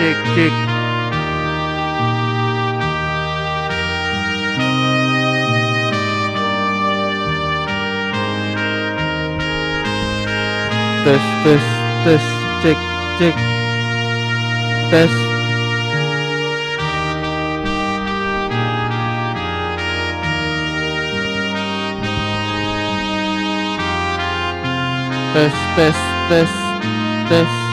cek cek. Tes tes tes, cek cek, tes. Tes tes tes tes.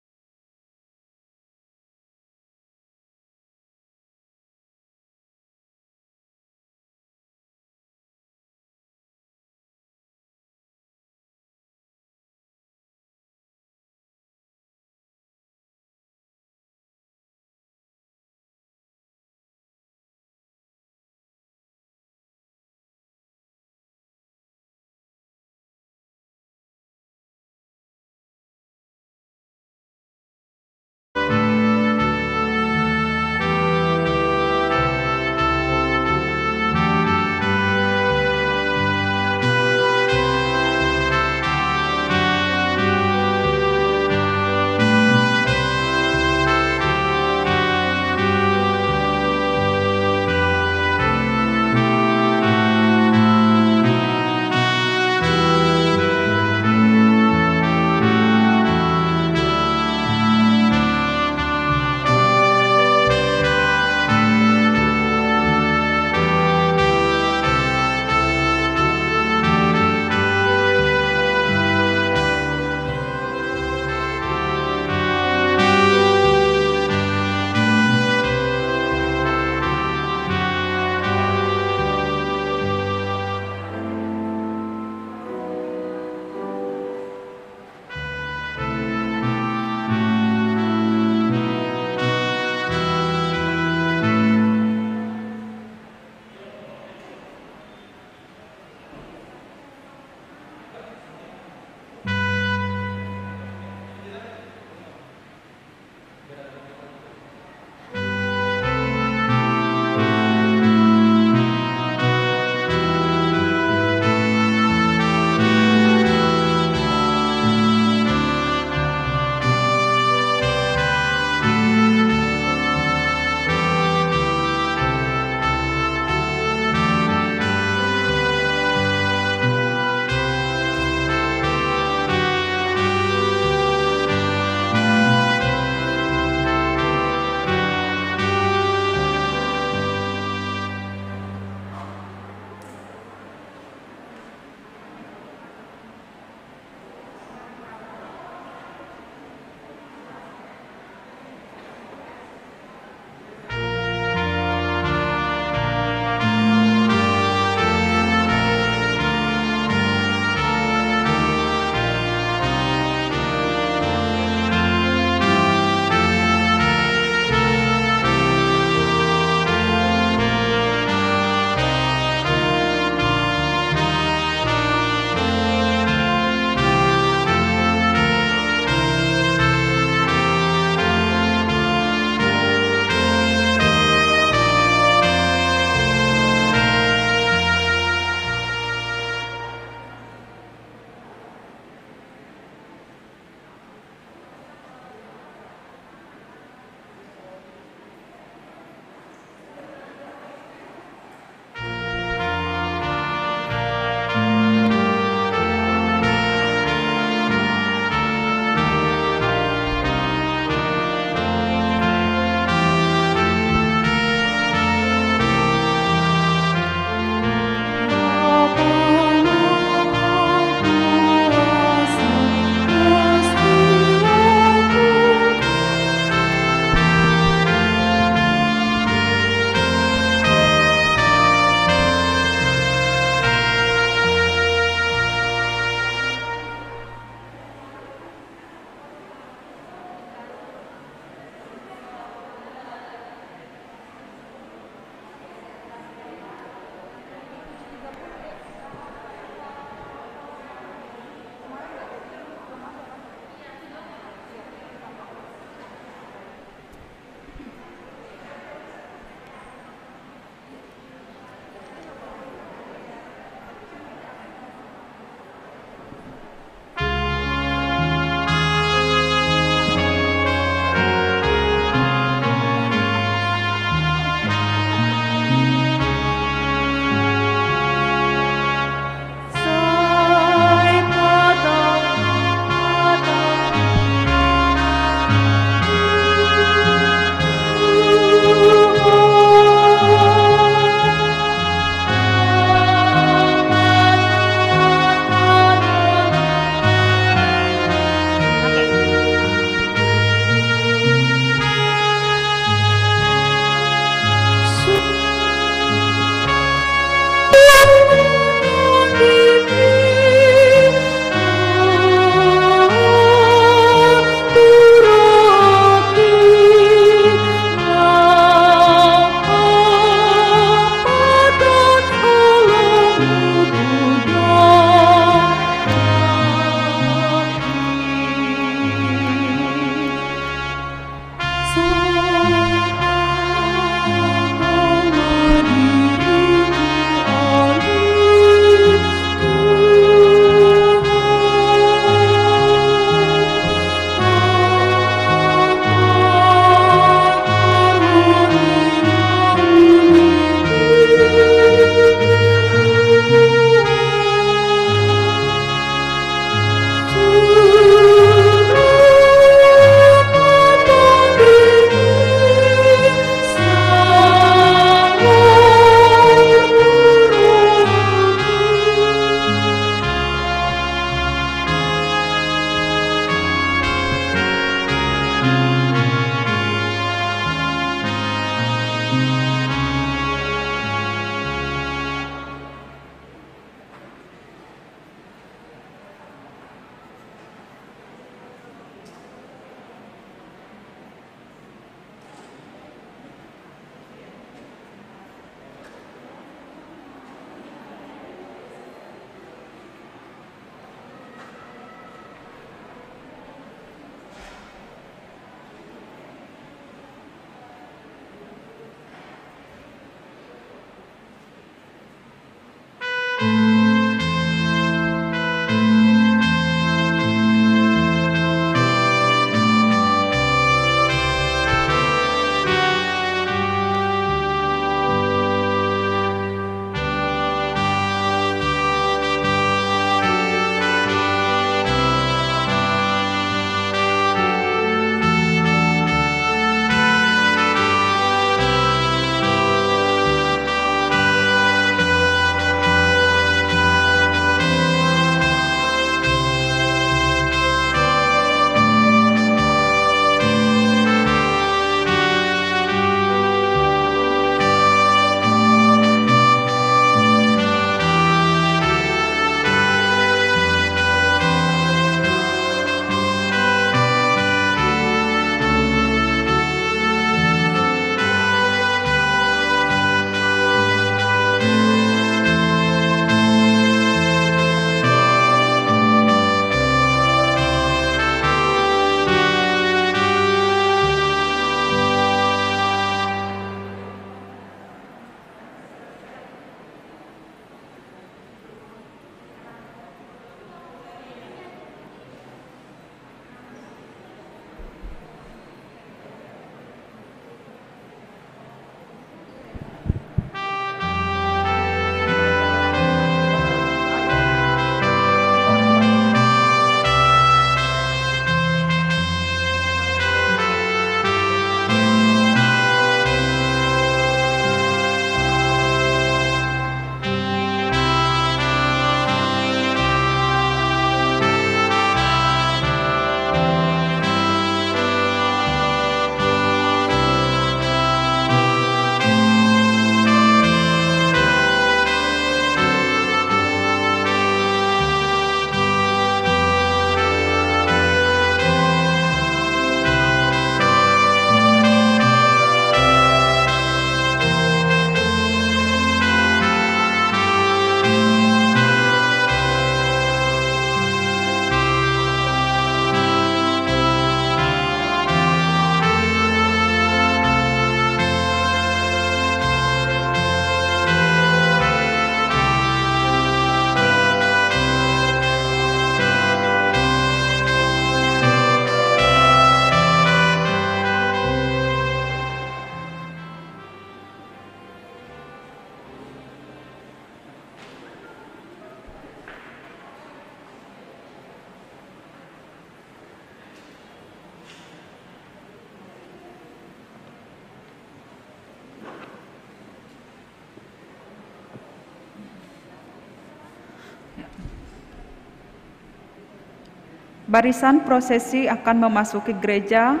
Barisan prosesi akan memasuki gereja.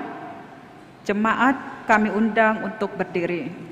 Jemaat kami undang untuk berdiri.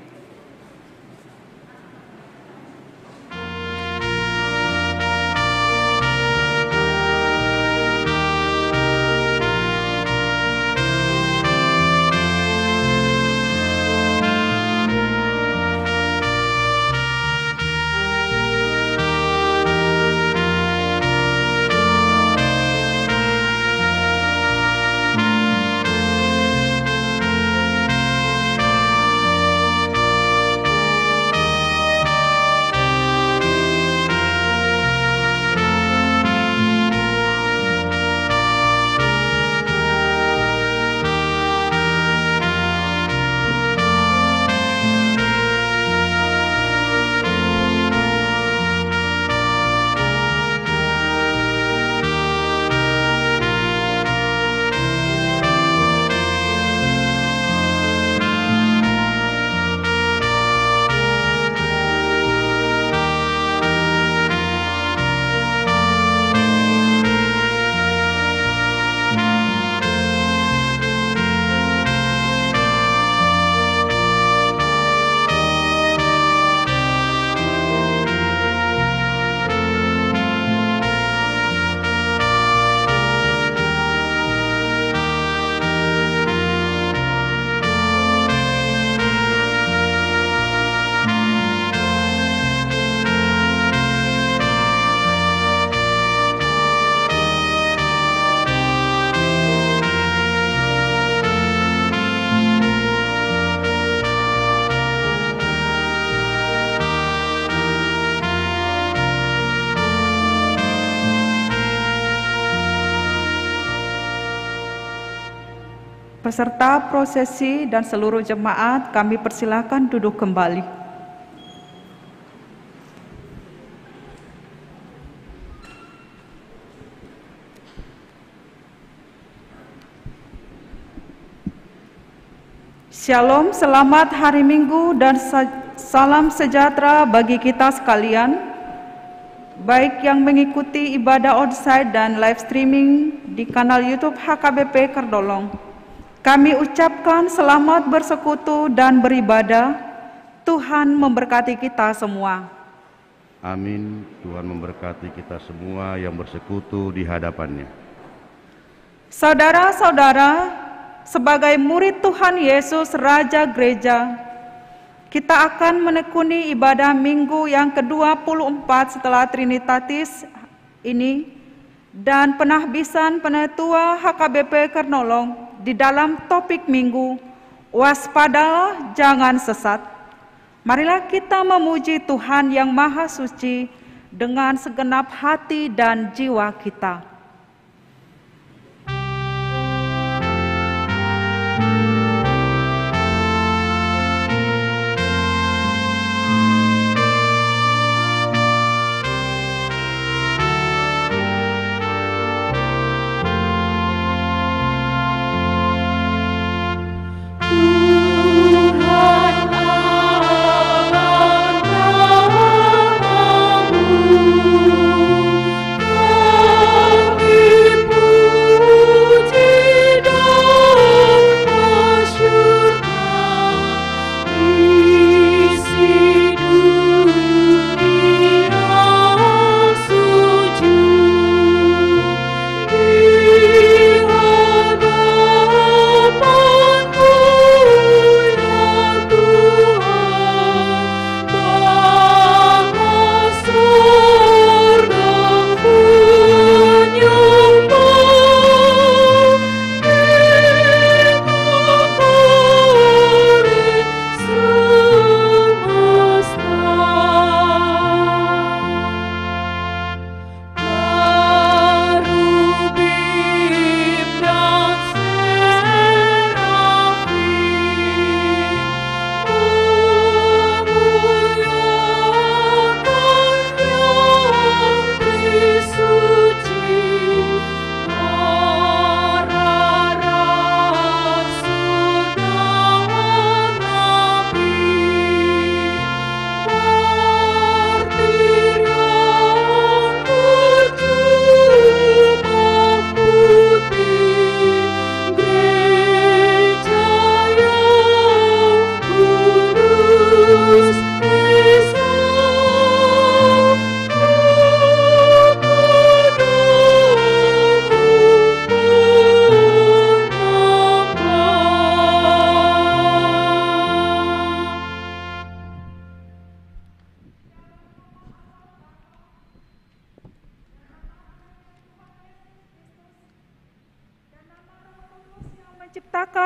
Peserta prosesi dan seluruh jemaat kami persilakan duduk kembali. Shalom, selamat hari Minggu dan salam sejahtera bagi kita sekalian, baik yang mengikuti ibadah onsite dan live streaming di kanal YouTube HKBP Kerdolong. Kami ucapkan selamat bersekutu dan beribadah. Tuhan memberkati kita semua. Amin. Tuhan memberkati kita semua yang bersekutu di hadapannya. Saudara-saudara, sebagai murid Tuhan Yesus Raja Gereja, kita akan menekuni ibadah Minggu yang ke-24 setelah Trinitatis ini dan penahbisan Penatua HKBP Kernolong di dalam topik Minggu, waspadalah jangan sesat. Marilah kita memuji Tuhan yang Maha Suci dengan segenap hati dan jiwa kita. Tuhan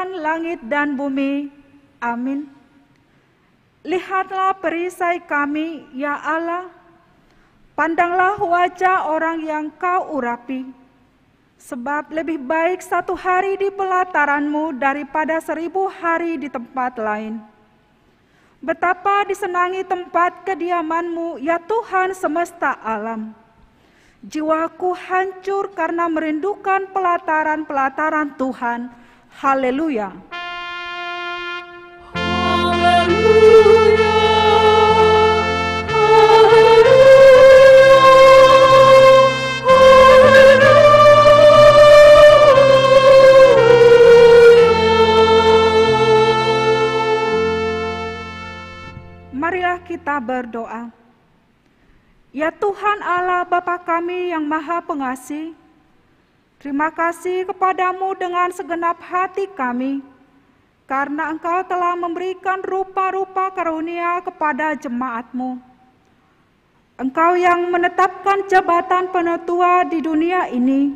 menciptakan langit dan bumi. Amin. Lihatlah perisai kami, ya Allah. Pandanglah wajah orang yang Kau urapi. Sebab lebih baik 1 hari di pelataran-Mu daripada 1000 hari di tempat lain. Betapa disenangi tempat kediaman-Mu, ya Tuhan semesta alam. Jiwaku hancur karena merindukan pelataran-pelataran Tuhan. Haleluya. Haleluya. Marilah kita berdoa. Ya Tuhan Allah Bapa kami yang Maha Pengasih, terima kasih kepadamu dengan segenap hati kami, karena Engkau telah memberikan rupa-rupa karunia kepada jemaat-Mu. Engkau yang menetapkan jabatan penetua di dunia ini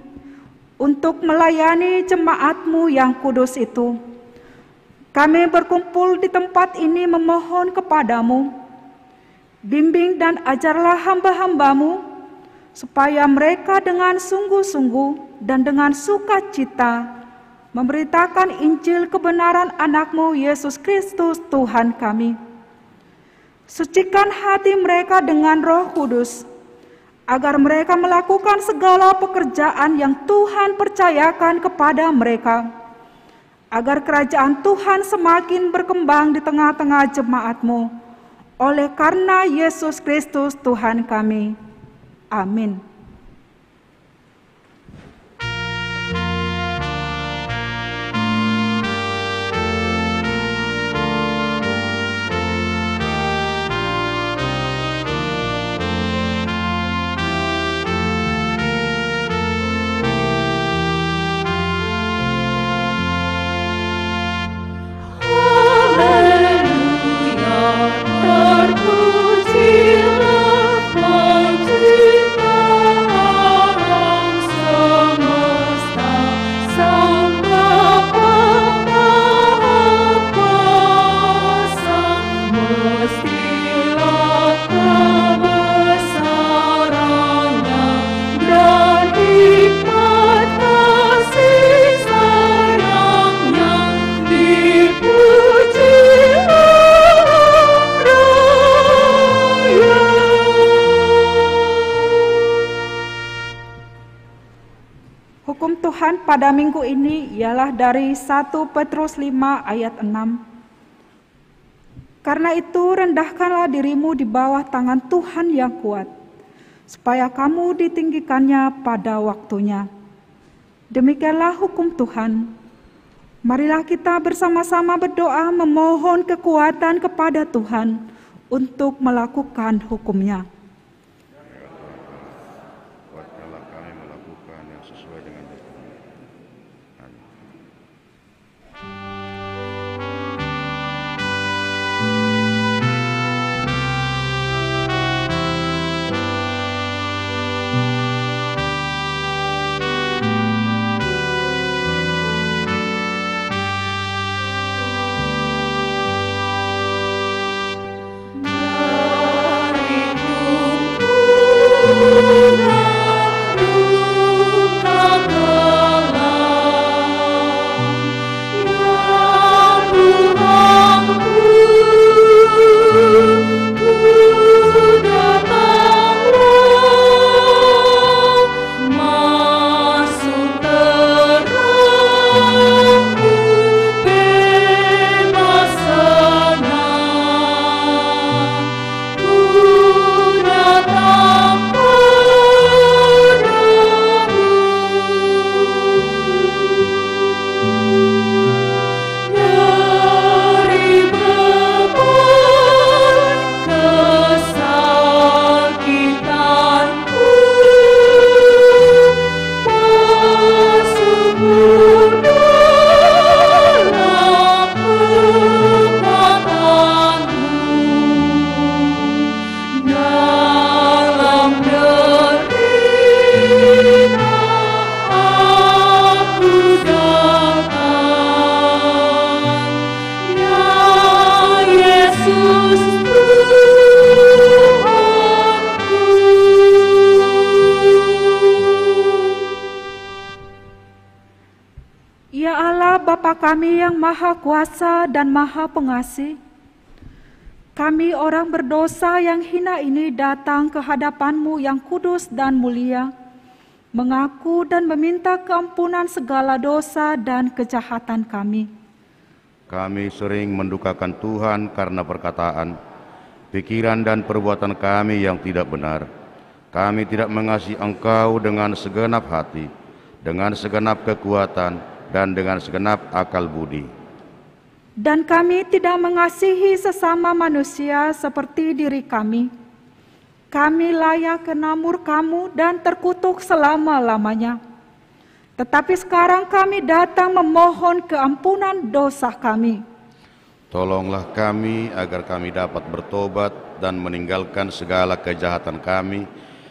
untuk melayani jemaat-Mu yang kudus itu. Kami berkumpul di tempat ini memohon kepadamu, bimbing dan ajarlah hamba-hamba-Mu, supaya mereka dengan sungguh-sungguh dan dengan sukacita memberitakan Injil kebenaran anak-Mu Yesus Kristus Tuhan kami. Sucikan hati mereka dengan Roh Kudus, agar mereka melakukan segala pekerjaan yang Tuhan percayakan kepada mereka, agar kerajaan Tuhan semakin berkembang di tengah-tengah jemaat-Mu, oleh karena Yesus Kristus Tuhan kami. Amin. Hukum Tuhan pada minggu ini ialah dari 1 Petrus 5 ayat 6. Karena itu rendahkanlah dirimu di bawah tangan Tuhan yang kuat, supaya kamu ditinggikannya pada waktunya. Demikianlah hukum Tuhan. Marilah kita bersama-sama berdoa memohon kekuatan kepada Tuhan untuk melakukan hukum-Nya. Kuatkanlah kami melakukan yang sesuai dengan hukum-Mu. Amin. Dari kami yang Maha Kuasa dan Maha Pengasih, kami orang berdosa yang hina ini datang ke hadapan-Mu yang kudus dan mulia, mengaku dan meminta keampunan segala dosa dan kejahatan kami. Kami sering mendukakan Tuhan karena perkataan, pikiran dan perbuatan kami yang tidak benar. Kami tidak mengasihi Engkau dengan segenap hati, dengan segenap kekuatan, dan dengan segenap akal budi. Dan kami tidak mengasihi sesama manusia seperti diri kami. Kami layak kena murka-Mu dan terkutuk selama-lamanya. Tetapi sekarang kami datang memohon keampunan dosa kami. Tolonglah kami agar kami dapat bertobat dan meninggalkan segala kejahatan kami,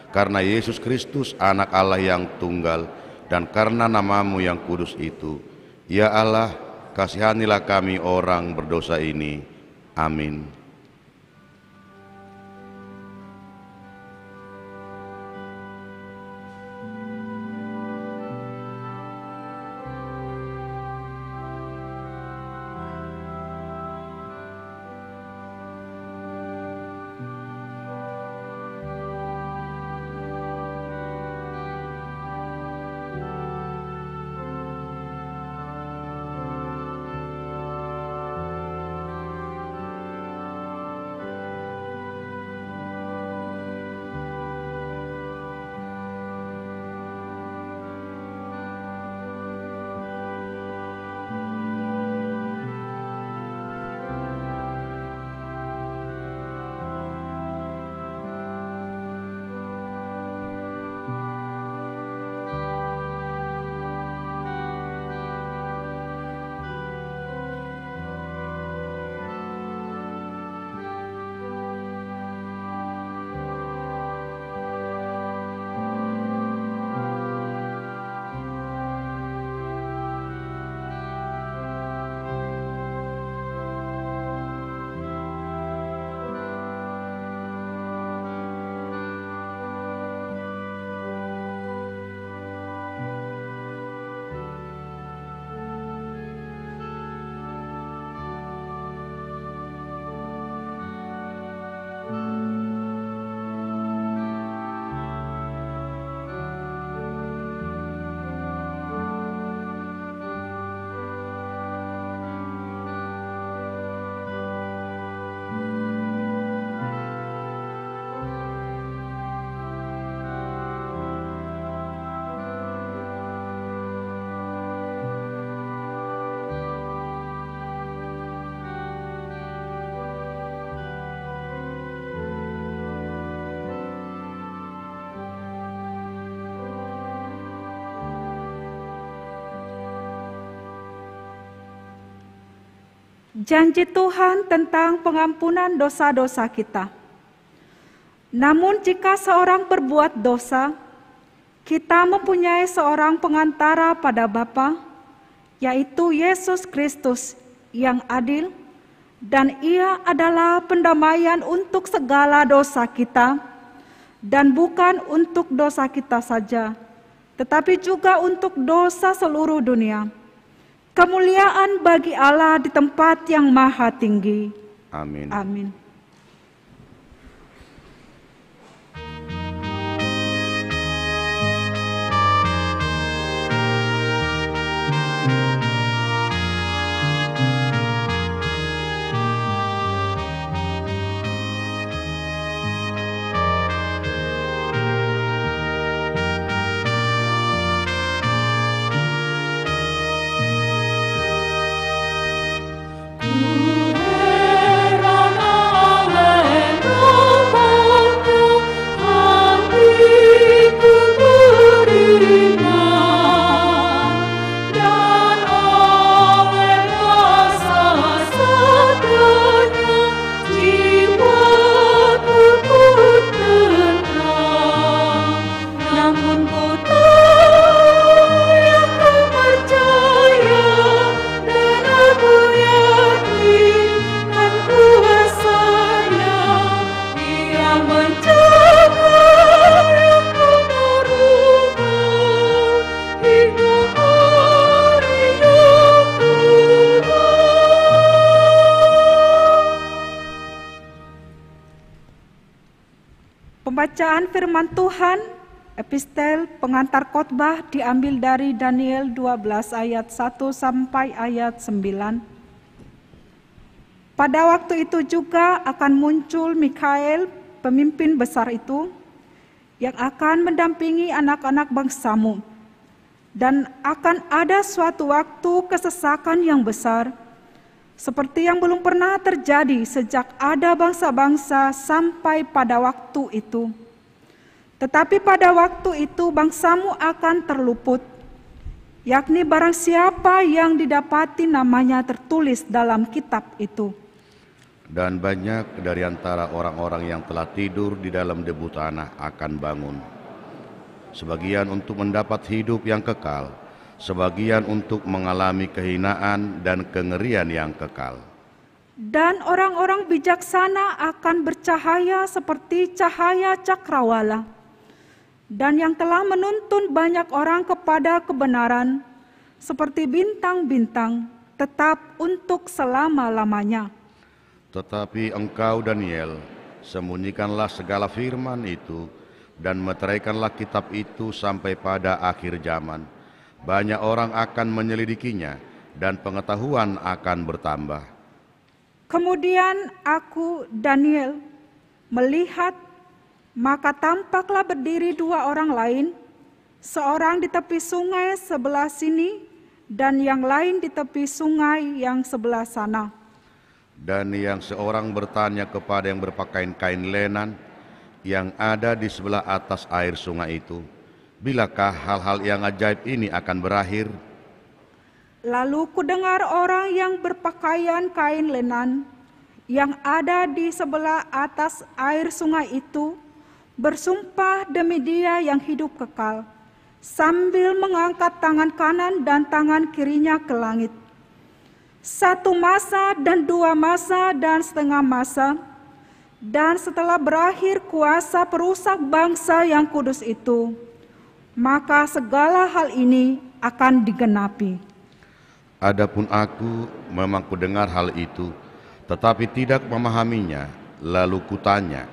karena Yesus Kristus anak Allah yang tunggal, dan karena nama-Mu yang kudus itu. Ya Allah, kasihanilah kami orang berdosa ini. Amin. Janji Tuhan tentang pengampunan dosa-dosa kita. Namun jika seorang berbuat dosa, kita mempunyai seorang pengantara pada Bapa, yaitu Yesus Kristus yang adil, dan Ia adalah pendamaian untuk segala dosa kita, dan bukan untuk dosa kita saja, tetapi juga untuk dosa seluruh dunia. Kemuliaan bagi Allah di tempat yang maha tinggi. Amin. Amin. Ku heran Bacaan firman Tuhan, epistel pengantar khotbah diambil dari Daniel 12 ayat 1 sampai ayat 9. Pada waktu itu juga akan muncul Mikael, pemimpin besar itu, yang akan mendampingi anak-anak bangsamu. Dan akan ada suatu waktu kesesakan yang besar, seperti yang belum pernah terjadi sejak ada bangsa-bangsa sampai pada waktu itu. Tetapi pada waktu itu bangsamu akan terluput, yakni barang siapa yang didapati namanya tertulis dalam kitab itu. Dan banyak dari antara orang-orang yang telah tidur di dalam debu tanah akan bangun. Sebagian untuk mendapat hidup yang kekal, sebagian untuk mengalami kehinaan dan kengerian yang kekal. Dan orang-orang bijaksana akan bercahaya seperti cahaya cakrawala. Dan yang telah menuntun banyak orang kepada kebenaran, seperti bintang-bintang, tetap untuk selama-lamanya. Tetapi engkau Daniel, sembunyikanlah segala firman itu dan meteraikanlah kitab itu sampai pada akhir zaman. Banyak orang akan menyelidikinya dan pengetahuan akan bertambah. Kemudian aku, Daniel, melihat, maka tampaklah berdiri dua orang lain, seorang di tepi sungai sebelah sini dan yang lain di tepi sungai yang sebelah sana. Dan yang seorang bertanya kepada yang berpakaian kain lenan yang ada di sebelah atas air sungai itu, bilakah hal-hal yang ajaib ini akan berakhir? Lalu kudengar orang yang berpakaian kain lenan yang ada di sebelah atas air sungai itu bersumpah demi Dia yang hidup kekal, sambil mengangkat tangan kanan dan tangan kirinya ke langit. 1 masa dan 2 masa dan setengah masa, dan setelah berakhir kuasa perusak bangsa yang kudus itu, maka segala hal ini akan digenapi. Adapun aku memang kudengar hal itu, tetapi tidak memahaminya. Lalu kutanya,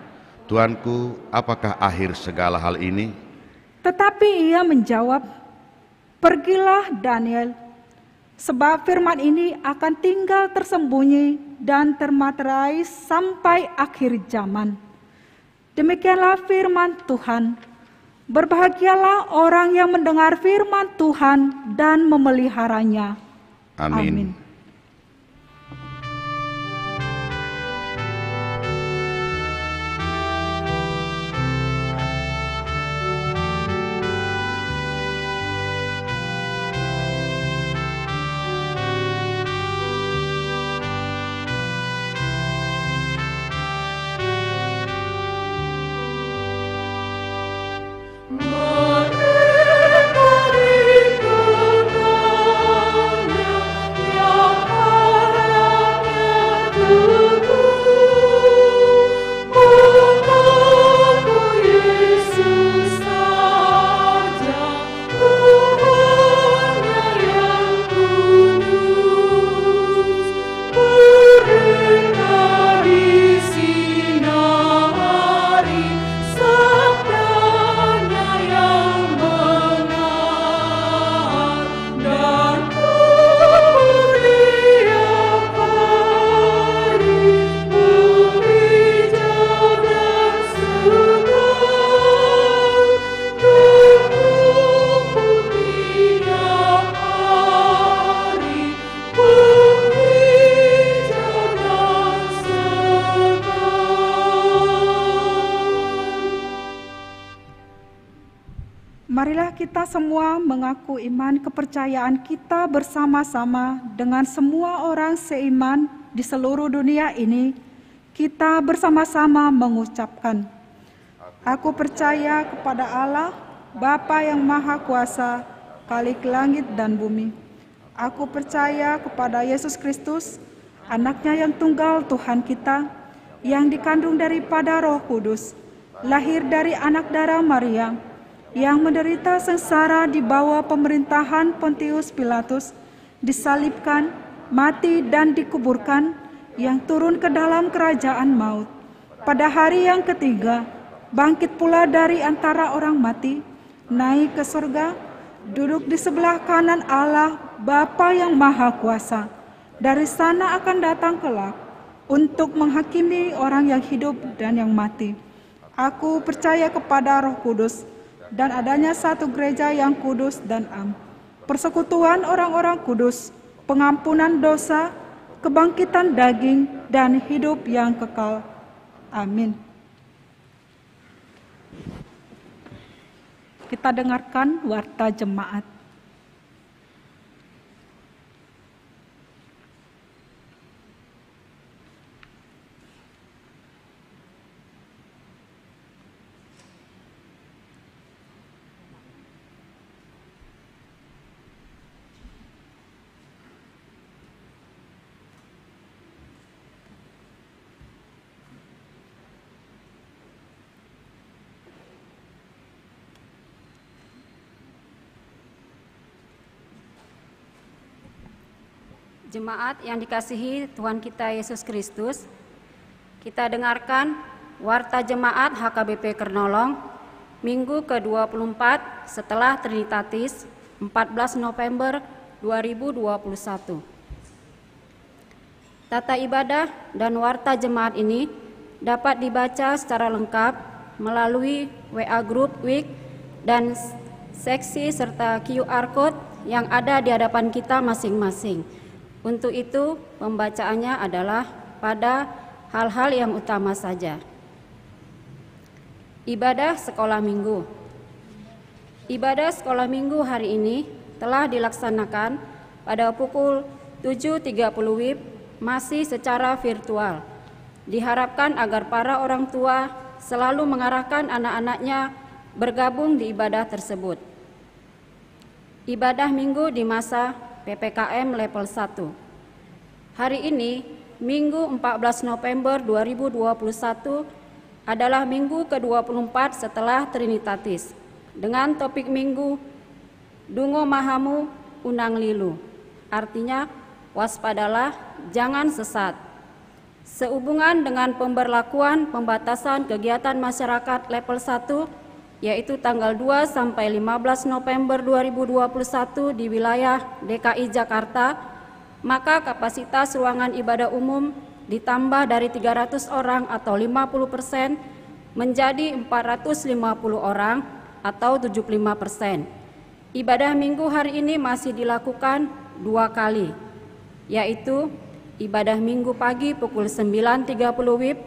Tuanku, apakah akhir segala hal ini? Tetapi ia menjawab, pergilah Daniel, sebab firman ini akan tinggal tersembunyi dan termaterai sampai akhir zaman. Demikianlah firman Tuhan. Berbahagialah orang yang mendengar firman Tuhan dan memeliharanya. Amin. Marilah kita semua mengaku iman kepercayaan kita bersama-sama dengan semua orang seiman di seluruh dunia ini. Kita bersama-sama mengucapkan, aku percaya kepada Allah, Bapa yang Maha Kuasa, Khalik langit dan bumi. Aku percaya kepada Yesus Kristus, Anaknya yang tunggal Tuhan kita, yang dikandung daripada Roh Kudus, lahir dari anak darah Maria, yang menderita sengsara di bawah pemerintahan Pontius Pilatus, disalibkan, mati dan dikuburkan, yang turun ke dalam kerajaan maut. Pada hari yang ketiga, bangkit pula dari antara orang mati, naik ke surga, duduk di sebelah kanan Allah Bapa yang Maha Kuasa. Dari sana akan datang kelak untuk menghakimi orang yang hidup dan yang mati. Aku percaya kepada Roh Kudus dan adanya satu gereja yang kudus dan am, persekutuan orang-orang kudus, pengampunan dosa, kebangkitan daging, dan hidup yang kekal. Amin. Kita dengarkan warta jemaat. Jemaat yang dikasihi Tuhan kita Yesus Kristus, kita dengarkan warta jemaat HKBP Kernolong Minggu ke-24 setelah Trinitatis 14 November 2021. Tata ibadah dan warta jemaat ini dapat dibaca secara lengkap melalui WA Group Week dan seksi serta QR Code yang ada di hadapan kita masing-masing. Untuk itu, pembacaannya adalah pada hal-hal yang utama saja. Ibadah sekolah minggu. Ibadah sekolah minggu hari ini telah dilaksanakan pada pukul 7.30 WIB masih secara virtual. Diharapkan agar para orang tua selalu mengarahkan anak-anaknya bergabung di ibadah tersebut. Ibadah minggu di masa PPKM level 1. Hari ini, Minggu 14 November 2021 adalah minggu ke-24 setelah Trinitatis dengan topik minggu Dungo Mahamu Unang Lilu. Artinya, waspadalah, jangan sesat. Sehubungan dengan pemberlakuan pembatasan kegiatan masyarakat level 1 yaitu tanggal 2 sampai 15 November 2021 di wilayah DKI Jakarta, maka kapasitas ruangan ibadah umum ditambah dari 300 orang atau 50% menjadi 450 orang atau 75%. Ibadah minggu hari ini masih dilakukan 2 kali, yaitu ibadah minggu pagi pukul 9.30 WIB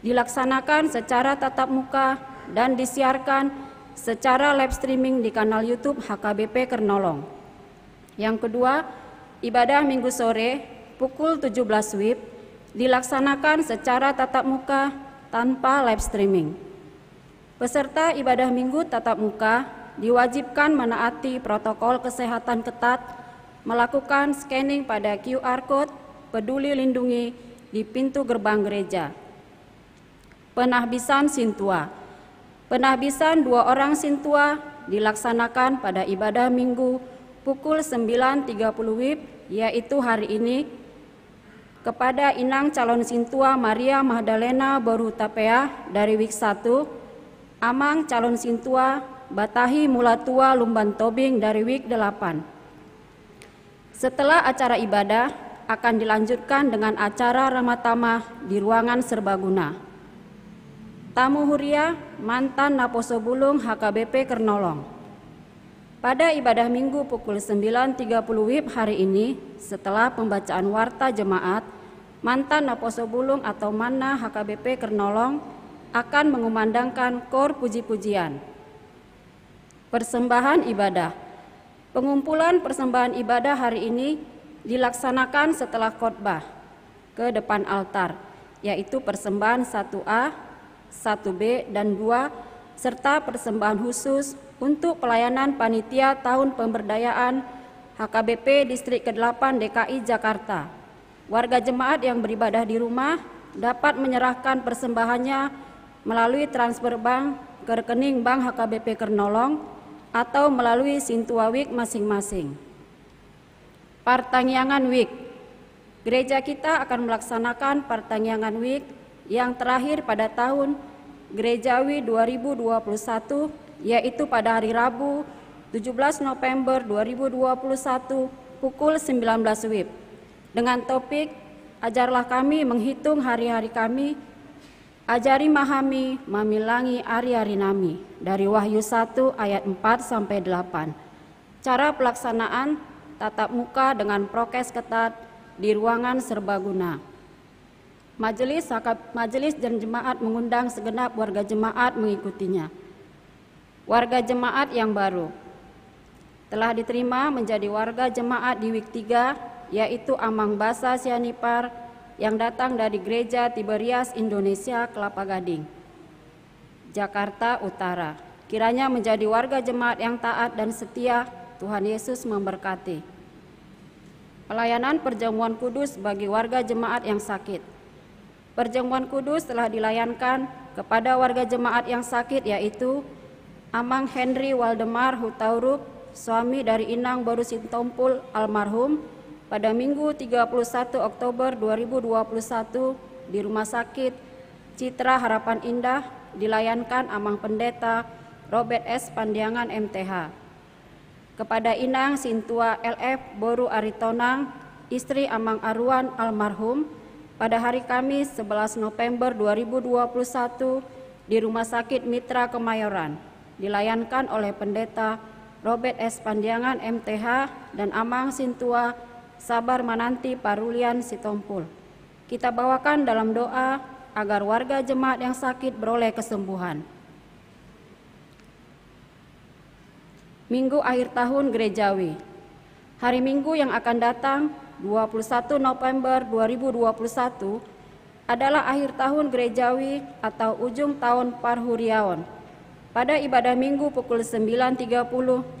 dilaksanakan secara tatap muka dan disiarkan secara live streaming di kanal YouTube HKBP Kernolong. Yang kedua, ibadah minggu sore pukul 17 WIB dilaksanakan secara tatap muka tanpa live streaming. Peserta ibadah minggu tatap muka diwajibkan menaati protokol kesehatan ketat, melakukan scanning pada QR Code Peduli Lindungi di pintu gerbang gereja. Penahbisan Sintua. Penahbisan 2 orang Sintua dilaksanakan pada ibadah minggu pukul 9.30 WIB, yaitu hari ini, kepada Inang calon Sintua Maria Magdalena Borhutapea dari WIK 1, Amang calon Sintua Batahi Mulatua Lumban Tobing dari WIK 8. Setelah acara ibadah, akan dilanjutkan dengan acara ramah tamah di ruangan serbaguna. Tamu Huria, mantan Naposo Bulung HKBP Kernolong. Pada ibadah minggu pukul 9.30 WIB hari ini, setelah pembacaan warta jemaat, mantan Naposo Bulung atau Manna HKBP Kernolong akan mengumandangkan kor puji-pujian. Persembahan ibadah. Pengumpulan persembahan ibadah hari ini dilaksanakan setelah khotbah ke depan altar, yaitu persembahan 1A, 1B, dan 2, serta persembahan khusus untuk pelayanan panitia tahun pemberdayaan HKBP Distrik ke-8 DKI Jakarta. Warga jemaat yang beribadah di rumah dapat menyerahkan persembahannya melalui transfer bank ke rekening bank HKBP Kernolong atau melalui Sintua Week masing-masing. Partangyangan Week. Gereja kita akan melaksanakan Partangyangan Week yang terakhir pada tahun Gerejawi 2021, yaitu pada hari Rabu 17 November 2021 pukul 19 WIB dengan topik Ajarlah kami menghitung hari-hari kami, ajari mahami, mamilangi ari-ari nami, dari Wahyu 1 ayat 4-8. Cara pelaksanaan tatap muka dengan prokes ketat di ruangan serbaguna. Majelis dan jemaat mengundang segenap warga jemaat mengikutinya. Warga jemaat yang baru telah diterima menjadi warga jemaat di week 3, yaitu Amang Basa Sianipar yang datang dari Gereja Tiberias Indonesia Kelapa Gading, Jakarta Utara. Kiranya menjadi warga jemaat yang taat dan setia. Tuhan Yesus memberkati. Pelayanan perjamuan kudus bagi warga jemaat yang sakit. Perjamuan kudus telah dilayankan kepada warga jemaat yang sakit, yaitu Amang Henry Waldemar Hutaurup, suami dari Inang Boru Sintompul almarhum, pada Minggu 31 Oktober 2021 di Rumah Sakit Citra Harapan Indah dilayankan Amang Pendeta Robert S. Pandiangan MTH. Kepada Inang Sintua LF Boru Aritonang, istri Amang Aruan almarhum, pada hari Kamis 11 November 2021 di Rumah Sakit Mitra Kemayoran dilayankan oleh Pendeta Robert S. Pandiangan MTH dan Amang Sintua Sabar Mananti Parulian Sitompul. Kita bawakan dalam doa agar warga jemaat yang sakit beroleh kesembuhan. Minggu akhir tahun gerejawi. Hari Minggu yang akan datang 21 November 2021 adalah akhir tahun gerejawi atau ujung tahun Parhuriaon. Pada ibadah Minggu pukul 9.30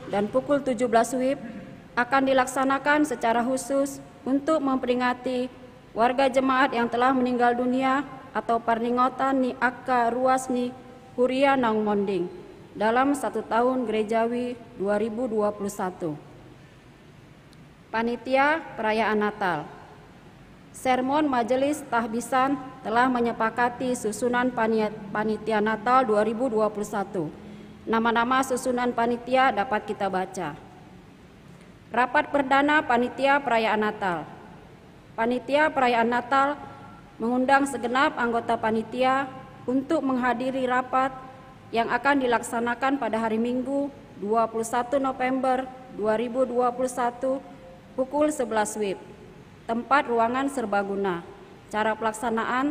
dan pukul 17 WIB akan dilaksanakan secara khusus untuk memperingati warga jemaat yang telah meninggal dunia atau parningotan ni akka ruas ni Huria Nang Monding dalam 1 tahun gerejawi 2021. Panitia Perayaan Natal. Sermon Majelis Tahbisan telah menyepakati susunan panitia Natal 2021. Nama-nama susunan panitia dapat kita baca. Rapat Perdana Panitia Perayaan Natal. Panitia Perayaan Natal mengundang segenap anggota panitia untuk menghadiri rapat yang akan dilaksanakan pada hari Minggu 21 November 2021 pukul 11 WIB. Tempat ruangan serbaguna. Cara pelaksanaan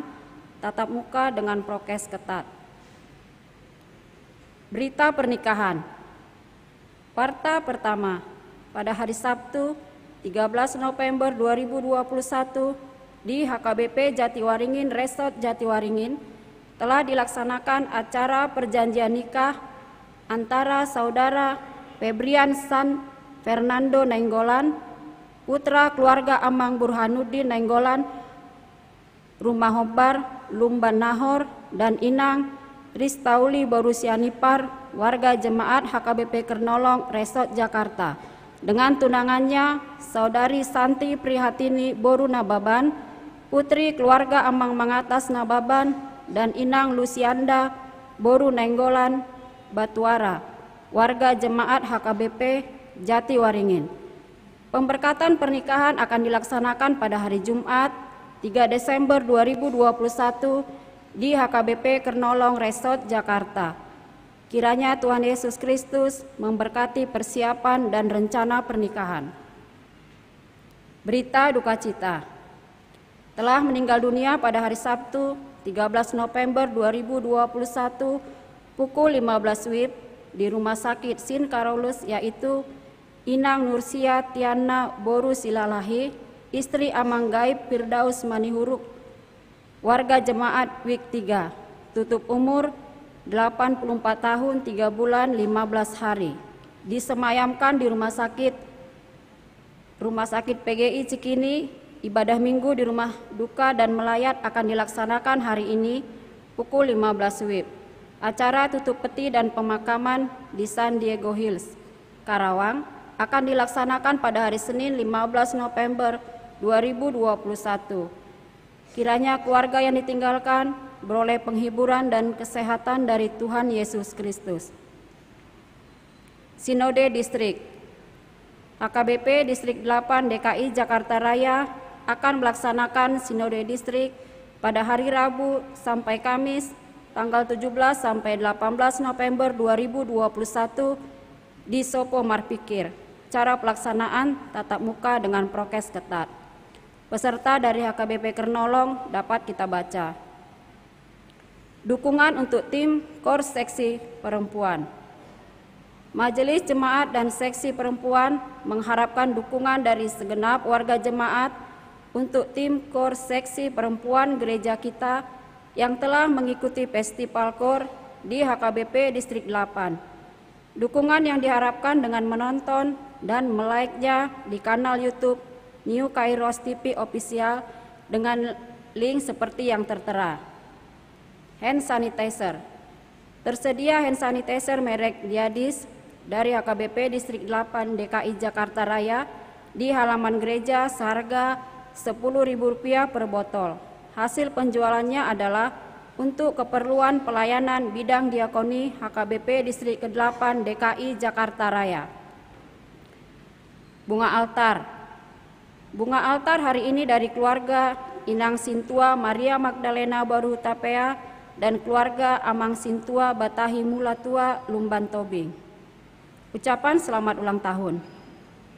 tatap muka dengan prokes ketat. Berita pernikahan. Parta pertama. Pada hari Sabtu 13 November 2021 di HKBP Jatiwaringin Resort Jatiwaringin telah dilaksanakan acara perjanjian nikah antara saudara Febrian San Fernando Nainggolan, putra keluarga Amang Burhanuddin Nainggolan, Rumah Hobar, Lumban Nahor, dan Inang Ristauli Borusianipar, warga jemaat HKBP Kernolong Resort Jakarta, dengan tunangannya Saudari Santi Prihatini Boru Nababan, putri keluarga Amang Mangatas Nababan, dan Inang Lusianda Boru Nainggolan Batuara, warga jemaat HKBP Jatiwaringin. Pemberkatan pernikahan akan dilaksanakan pada hari Jumat 3 Desember 2021 di HKBP Kernolong Resort Jakarta. Kiranya Tuhan Yesus Kristus memberkati persiapan dan rencana pernikahan. Berita duka cita. Telah meninggal dunia pada hari Sabtu 13 November 2021 pukul 15 WIB di Rumah Sakit Sin Karolus, yaitu Inang Nursia Tiana Boru Silalahi, istri Amang Gaib Firdaus Manihuruk, warga jemaat week 3, tutup umur 84 tahun 3 bulan 15 hari, disemayamkan di Rumah Sakit PGI Cikini. Ibadah Minggu di rumah duka dan melayat akan dilaksanakan hari ini pukul 15 WIB. Acara tutup peti dan pemakaman di San Diego Hills, Karawang akan dilaksanakan pada hari Senin 15 November 2021. Kiranya keluarga yang ditinggalkan beroleh penghiburan dan kesehatan dari Tuhan Yesus Kristus. Sinode Distrik. HKBP Distrik 8 DKI Jakarta Raya akan melaksanakan Sinode Distrik pada hari Rabu sampai Kamis tanggal 17 sampai 18 November 2021 di Sopo Marpikir. Cara pelaksanaan tatap muka dengan prokes ketat. Peserta dari HKBP Kernolong dapat kita baca. Dukungan untuk tim Kor Seksi Perempuan. Majelis Jemaat dan Seksi Perempuan mengharapkan dukungan dari segenap warga jemaat untuk tim Kor Seksi Perempuan gereja kita yang telah mengikuti festival Kor di HKBP Distrik 8. Dukungan yang diharapkan dengan menonton dan melike-nya di kanal YouTube New Kairos TV Official dengan link seperti yang tertera. Hand sanitizer. Tersedia hand sanitizer merek Diadis dari HKBP Distrik 8 DKI Jakarta Raya di halaman gereja seharga Rp10.000 per botol. Hasil penjualannya adalah untuk keperluan pelayanan bidang diakoni HKBP Distrik ke-8 DKI Jakarta Raya. Bunga altar. Bunga altar hari ini dari keluarga Inang Sintua Maria Magdalena Baru Tapea dan keluarga Amang Sintua Batahi Mulatua Lumban Tobing. Ucapan selamat ulang tahun.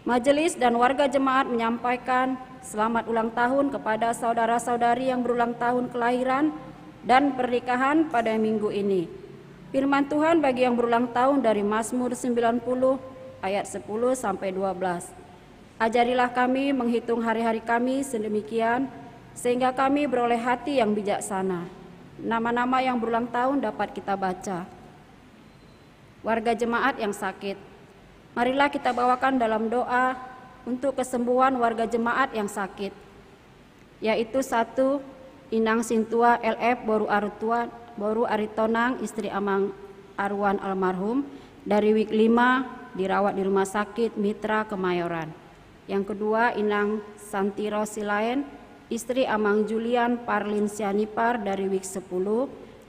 Majelis dan warga jemaat menyampaikan selamat ulang tahun kepada saudara-saudari yang berulang tahun kelahiran dan pernikahan pada minggu ini. Firman Tuhan bagi yang berulang tahun dari Mazmur 90 ayat 10 sampai 12. Ajarilah kami menghitung hari-hari kami sedemikian sehingga kami beroleh hati yang bijaksana. Nama-nama yang berulang tahun dapat kita baca. Warga jemaat yang sakit. Marilah kita bawakan dalam doa untuk kesembuhan warga jemaat yang sakit, yaitu 1. Inang Sintua LF Boru Aritonang istri Amang Arwan almarhum dari week 5 dirawat di Rumah Sakit Mitra Kemayoran. Yang kedua Inang Santiro Silaen istri Amang Julian Parlin Sianipar dari week 10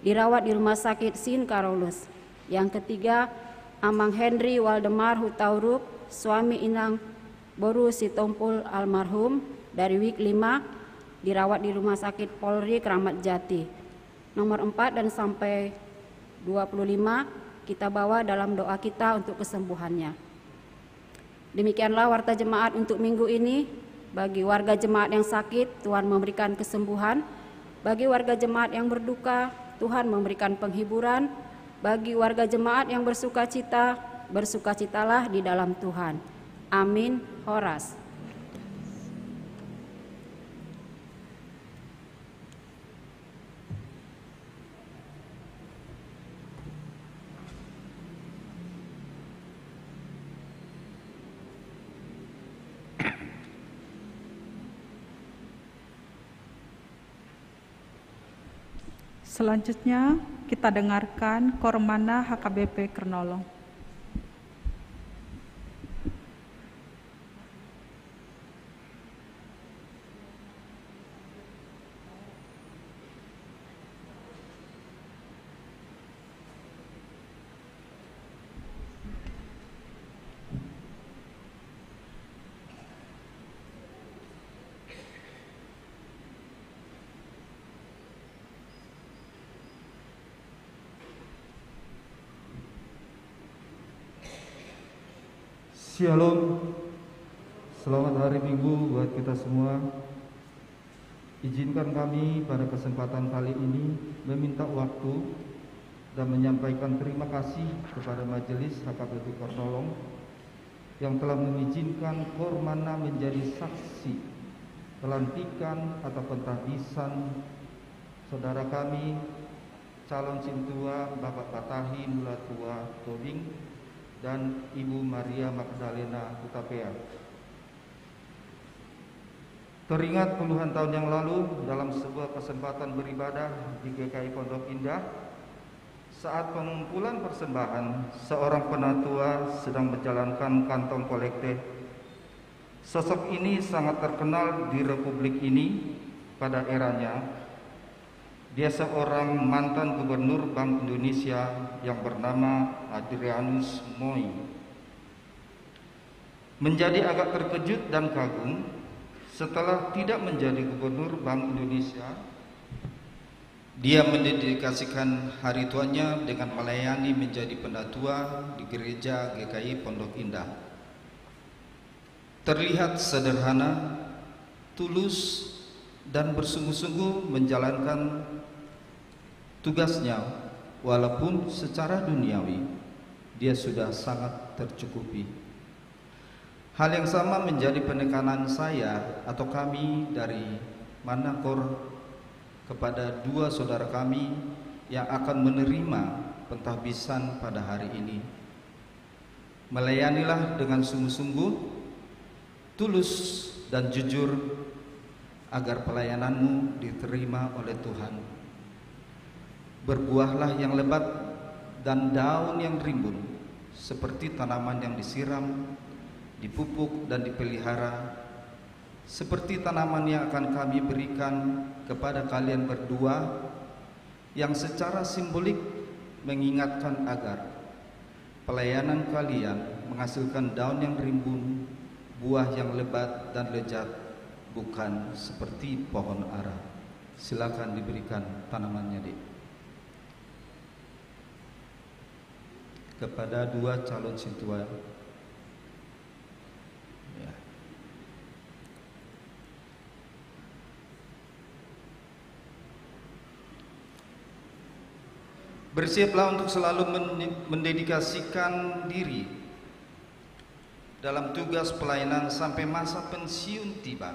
dirawat di Rumah Sakit Sin Karolus. Yang ketiga Amang Henry Waldemar Hutauruk suami Inang Boru Sitompul almarhum dari week 5 dirawat di Rumah Sakit Polri Kramat Jati. Nomor 4 dan sampai 25 kita bawa dalam doa kita untuk kesembuhannya. Demikianlah warta jemaat untuk minggu ini. Bagi warga jemaat yang sakit, Tuhan memberikan kesembuhan. Bagi warga jemaat yang berduka, Tuhan memberikan penghiburan. Bagi warga jemaat yang bersukacita, bersukacitalah di dalam Tuhan. Amin. Horas. Selanjutnya kita dengarkan Kormana HKBP Kernolong. Shalom, selamat hari Minggu buat kita semua. Izinkan kami pada kesempatan kali ini meminta waktu dan menyampaikan terima kasih kepada Majelis HKBP Kernolong yang telah mengizinkan Kormana menjadi saksi pelantikan atau pentahbisan saudara kami calon Sintua Bapak Batahi Mulatua Tobing dan Ibu Maria Magdalena Hutapea. Teringat puluhan tahun yang lalu dalam sebuah kesempatan beribadah di GKI Pondok Indah, saat pengumpulan persembahan, seorang penatua sedang menjalankan kantong kolekte. Sosok ini sangat terkenal di Republik ini pada eranya. Dia seorang mantan gubernur Bank Indonesia yang bernama Adrianus Moi. Menjadi agak terkejut dan kagum setelah tidak menjadi gubernur Bank Indonesia, dia mendedikasikan hari tuanya dengan melayani menjadi pendatua di gereja GKI Pondok Indah. Terlihat sederhana, tulus, dan bersungguh-sungguh menjalankan tugasnya, walaupun secara duniawi dia sudah sangat tercukupi. Hal yang sama menjadi penekanan saya atau kami dari Manakor kepada dua saudara kami yang akan menerima pentahbisan pada hari ini. Melayanilah dengan sungguh-sungguh, tulus dan jujur, agar pelayananmu diterima oleh Tuhan. Berbuahlah yang lebat dan daun yang rimbun, seperti tanaman yang disiram, dipupuk dan dipelihara, seperti tanaman yang akan kami berikan kepada kalian berdua, yang secara simbolik mengingatkan agar pelayanan kalian menghasilkan daun yang rimbun, buah yang lebat dan lezat, bukan seperti pohon ara. Silakan diberikan tanamannya, Dik. Kepada dua calon sintua. Ya. Bersiaplah untuk selalu mendedikasikan diri dalam tugas pelayanan sampai masa pensiun tiba,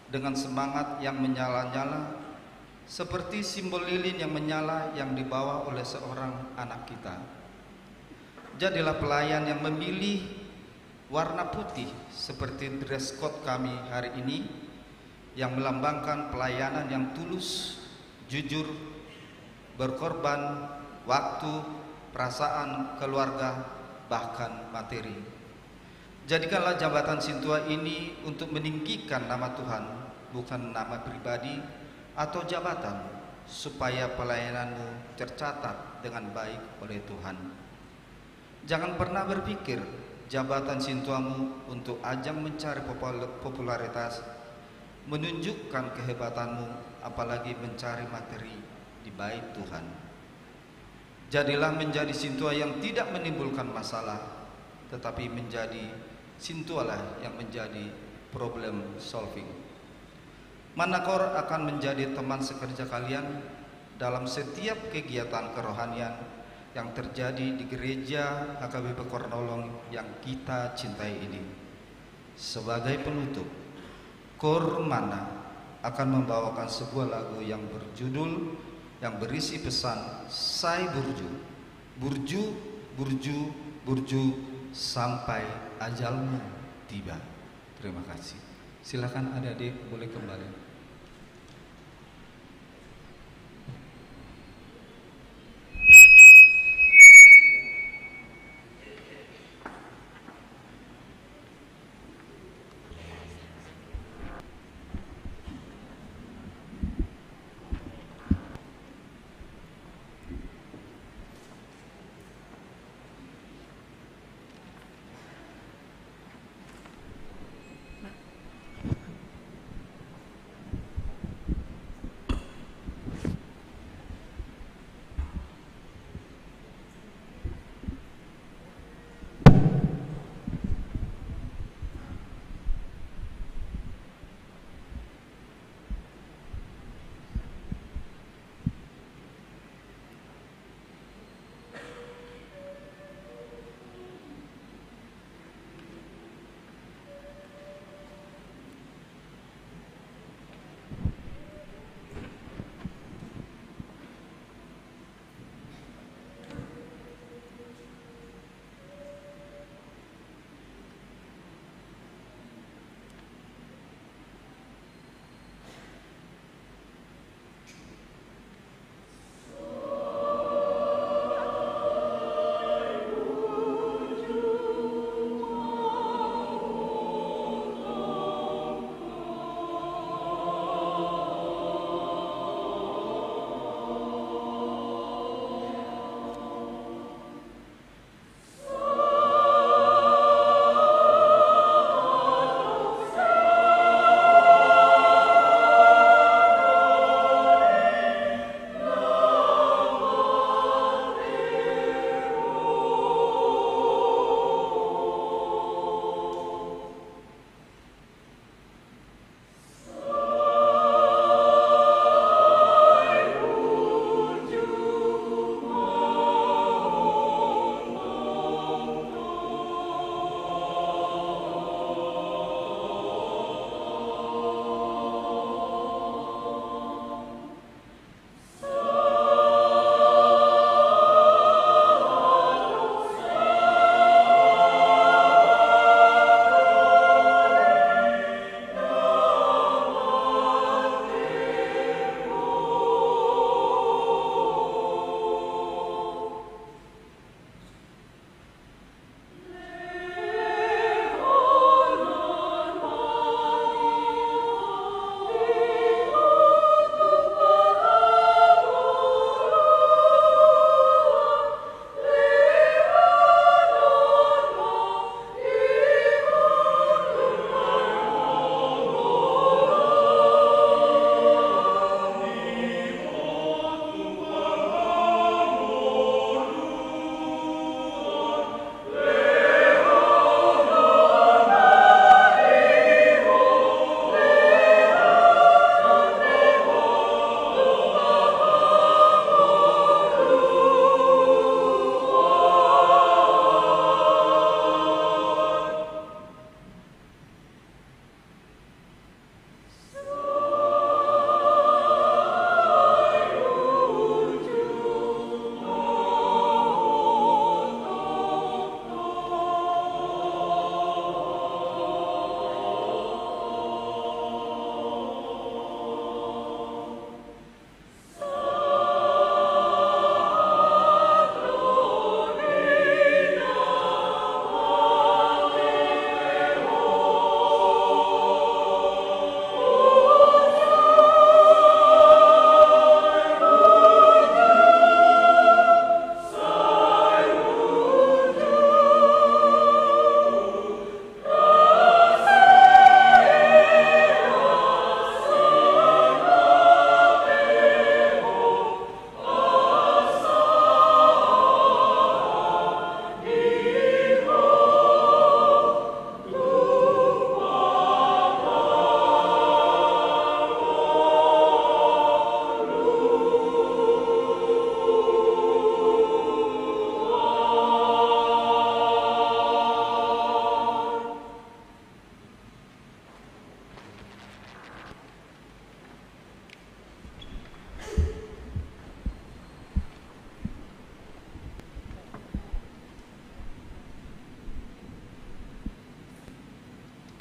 dengan semangat yang menyala-nyala seperti simbol lilin yang menyala yang dibawa oleh seorang anak kita. Jadilah pelayan yang memilih warna putih seperti dress code kami hari ini, yang melambangkan pelayanan yang tulus, jujur, berkorban waktu, perasaan, keluarga, bahkan materi. Jadikanlah jabatan sintua ini untuk meninggikan nama Tuhan, bukan nama pribadi atau jabatan, supaya pelayananmu tercatat dengan baik oleh Tuhan. Jangan pernah berpikir jabatan sintuamu untuk ajang mencari popularitas, menunjukkan kehebatanmu, apalagi mencari materi di bait Tuhan. Jadilah menjadi sintua yang tidak menimbulkan masalah, tetapi menjadi sintualah yang menjadi problem solving. Manakor akan menjadi teman sekerja kalian dalam setiap kegiatan kerohanian yang terjadi di gereja HKBP Kornolong yang kita cintai ini. Sebagai penutup, Kor Mana akan membawakan sebuah lagu yang berjudul, yang berisi pesan Sai Burju, Burju, Burju, Burju, sampai ajalmu tiba. Terima kasih. Silakan adik-adik boleh kembali.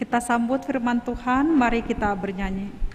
Kita sambut firman Tuhan, mari kita bernyanyi.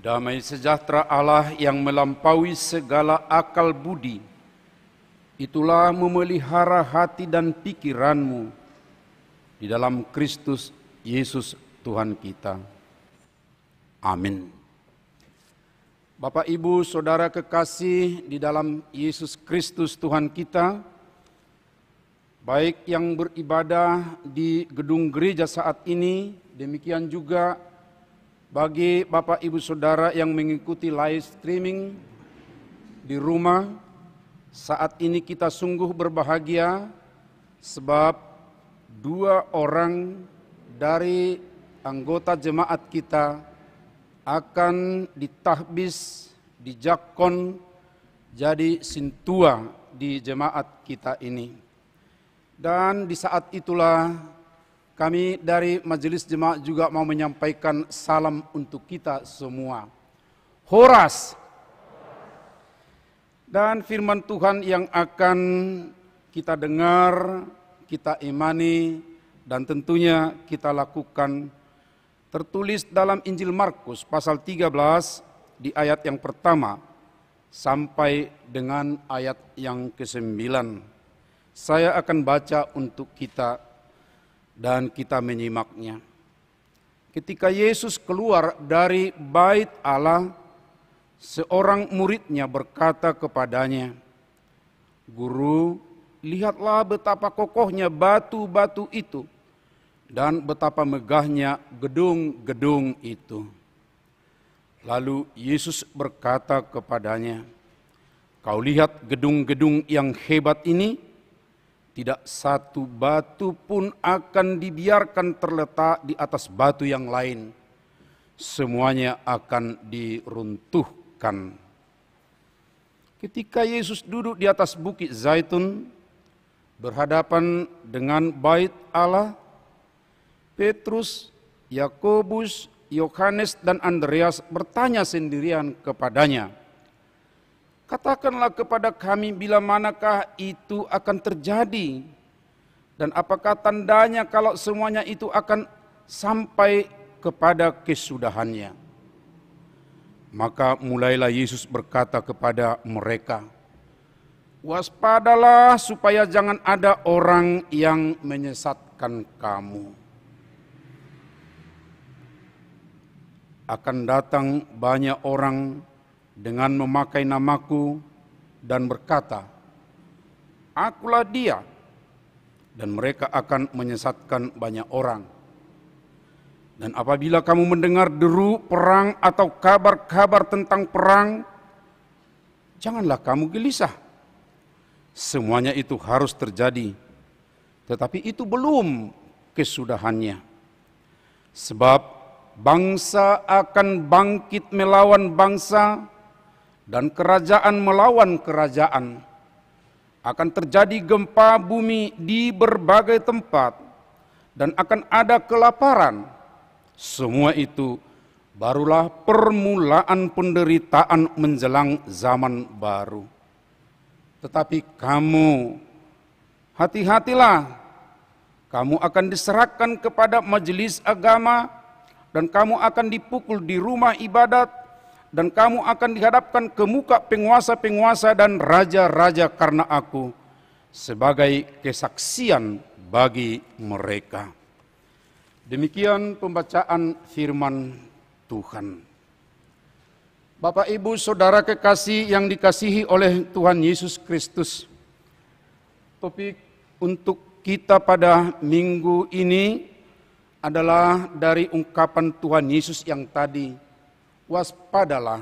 Damai sejahtera Allah yang melampaui segala akal budi, itulah memelihara hati dan pikiranmu di dalam Kristus Yesus Tuhan kita. Amin. Bapak, Ibu, Saudara kekasih di dalam Yesus Kristus Tuhan kita, baik yang beribadah di gedung gereja saat ini, demikian juga bagi Bapak Ibu Saudara yang mengikuti live streaming di rumah, saat ini kita sungguh berbahagia sebab 2 orang dari anggota jemaat kita akan ditahbis, dijakon jadi sintua di jemaat kita ini. Dan di saat itulah kami dari Majelis Jemaat juga mau menyampaikan salam untuk kita semua. Horas. Dan firman Tuhan yang akan kita dengar, kita imani, dan tentunya kita lakukan tertulis dalam Injil Markus pasal 13 di ayat yang pertama sampai dengan ayat yang ke-9. Saya akan baca untuk kita dan kita menyimaknya. Ketika Yesus keluar dari bait Allah, seorang muridnya berkata kepadanya, "Guru, lihatlah betapa kokohnya batu-batu itu dan betapa megahnya gedung-gedung itu." Lalu Yesus berkata kepadanya, "Kau lihat gedung-gedung yang hebat ini? Tidak satu batu pun akan dibiarkan terletak di atas batu yang lain. Semuanya akan diruntuhkan." Ketika Yesus duduk di atas bukit Zaitun, berhadapan dengan bait Allah, Petrus, Yakobus, Yohanes, dan Andreas bertanya sendirian kepadanya, "Katakanlah kepada kami bila manakah itu akan terjadi, dan apakah tandanya kalau semuanya itu akan sampai kepada kesudahannya?" Maka mulailah Yesus berkata kepada mereka, "Waspadalah supaya jangan ada orang yang menyesatkan kamu. Akan datang banyak orang dengan memakai namaku dan berkata, 'Akulah dia,' dan mereka akan menyesatkan banyak orang. Dan apabila kamu mendengar deru perang atau kabar-kabar tentang perang, janganlah kamu gelisah. Semuanya itu harus terjadi, tetapi itu belum kesudahannya. Sebab bangsa akan bangkit melawan bangsa, dan kerajaan melawan kerajaan. Akan terjadi gempa bumi di berbagai tempat, dan akan ada kelaparan. Semua itu barulah permulaan penderitaan menjelang zaman baru. Tetapi kamu, hati-hatilah, kamu akan diserahkan kepada majelis agama, dan kamu akan dipukul di rumah ibadat, dan kamu akan dihadapkan ke muka penguasa-penguasa dan raja-raja karena aku, sebagai kesaksian bagi mereka. Demikian pembacaan firman Tuhan. Bapak, Ibu, Saudara kekasih yang dikasihi oleh Tuhan Yesus Kristus, topik untuk kita pada minggu ini adalah dari ungkapan Tuhan Yesus yang tadi, waspadalah,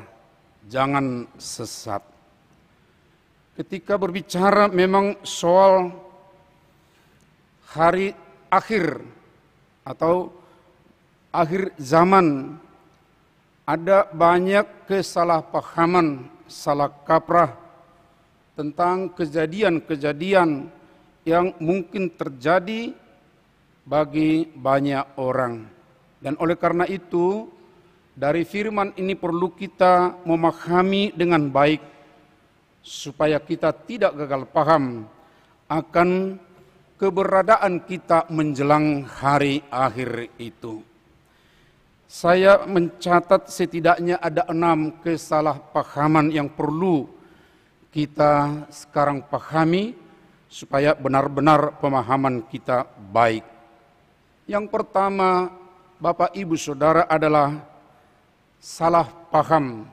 jangan sesat. Ketika berbicara memang soal hari akhir atau akhir zaman, ada banyak kesalahpahaman, salah kaprah tentang kejadian-kejadian yang mungkin terjadi bagi banyak orang. Dan oleh karena itu, dari firman ini perlu kita memahami dengan baik, supaya kita tidak gagal paham akan keberadaan kita menjelang hari akhir itu. Saya mencatat setidaknya ada 6 kesalahpahaman yang perlu kita sekarang pahami supaya benar-benar pemahaman kita baik. Yang pertama, Bapak, Ibu, Saudara, adalah salah paham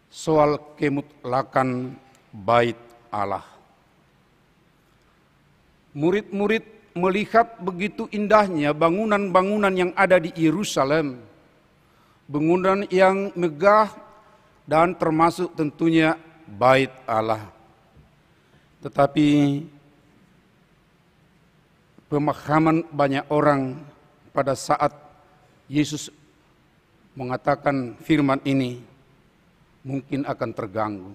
soal kemutlakan bait Allah. Murid-murid melihat begitu indahnya bangunan-bangunan yang ada di Yerusalem, bangunan yang megah dan termasuk tentunya bait Allah. Tetapi pemahaman banyak orang pada saat Yesus mengatakan firman ini mungkin akan terganggu.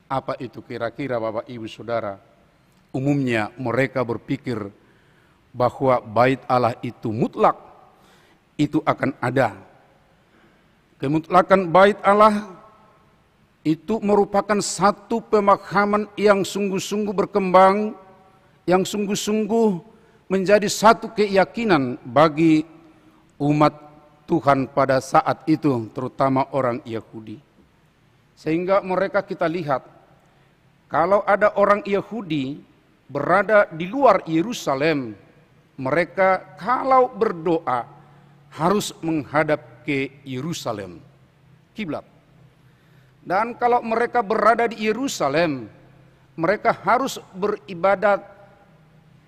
Apa itu kira-kira, Bapak, Ibu, Saudara? Umumnya mereka berpikir bahwa bait Allah itu mutlak, itu akan ada. Kemutlakan bait Allah itu merupakan satu pemahaman yang sungguh-sungguh berkembang, yang sungguh-sungguh menjadi satu keyakinan bagi umat Tuhan pada saat itu, terutama orang Yahudi. Sehingga mereka kita lihat, kalau ada orang Yahudi berada di luar Yerusalem, mereka kalau berdoa harus menghadap ke Yerusalem, kiblat. Dan kalau mereka berada di Yerusalem, mereka harus beribadat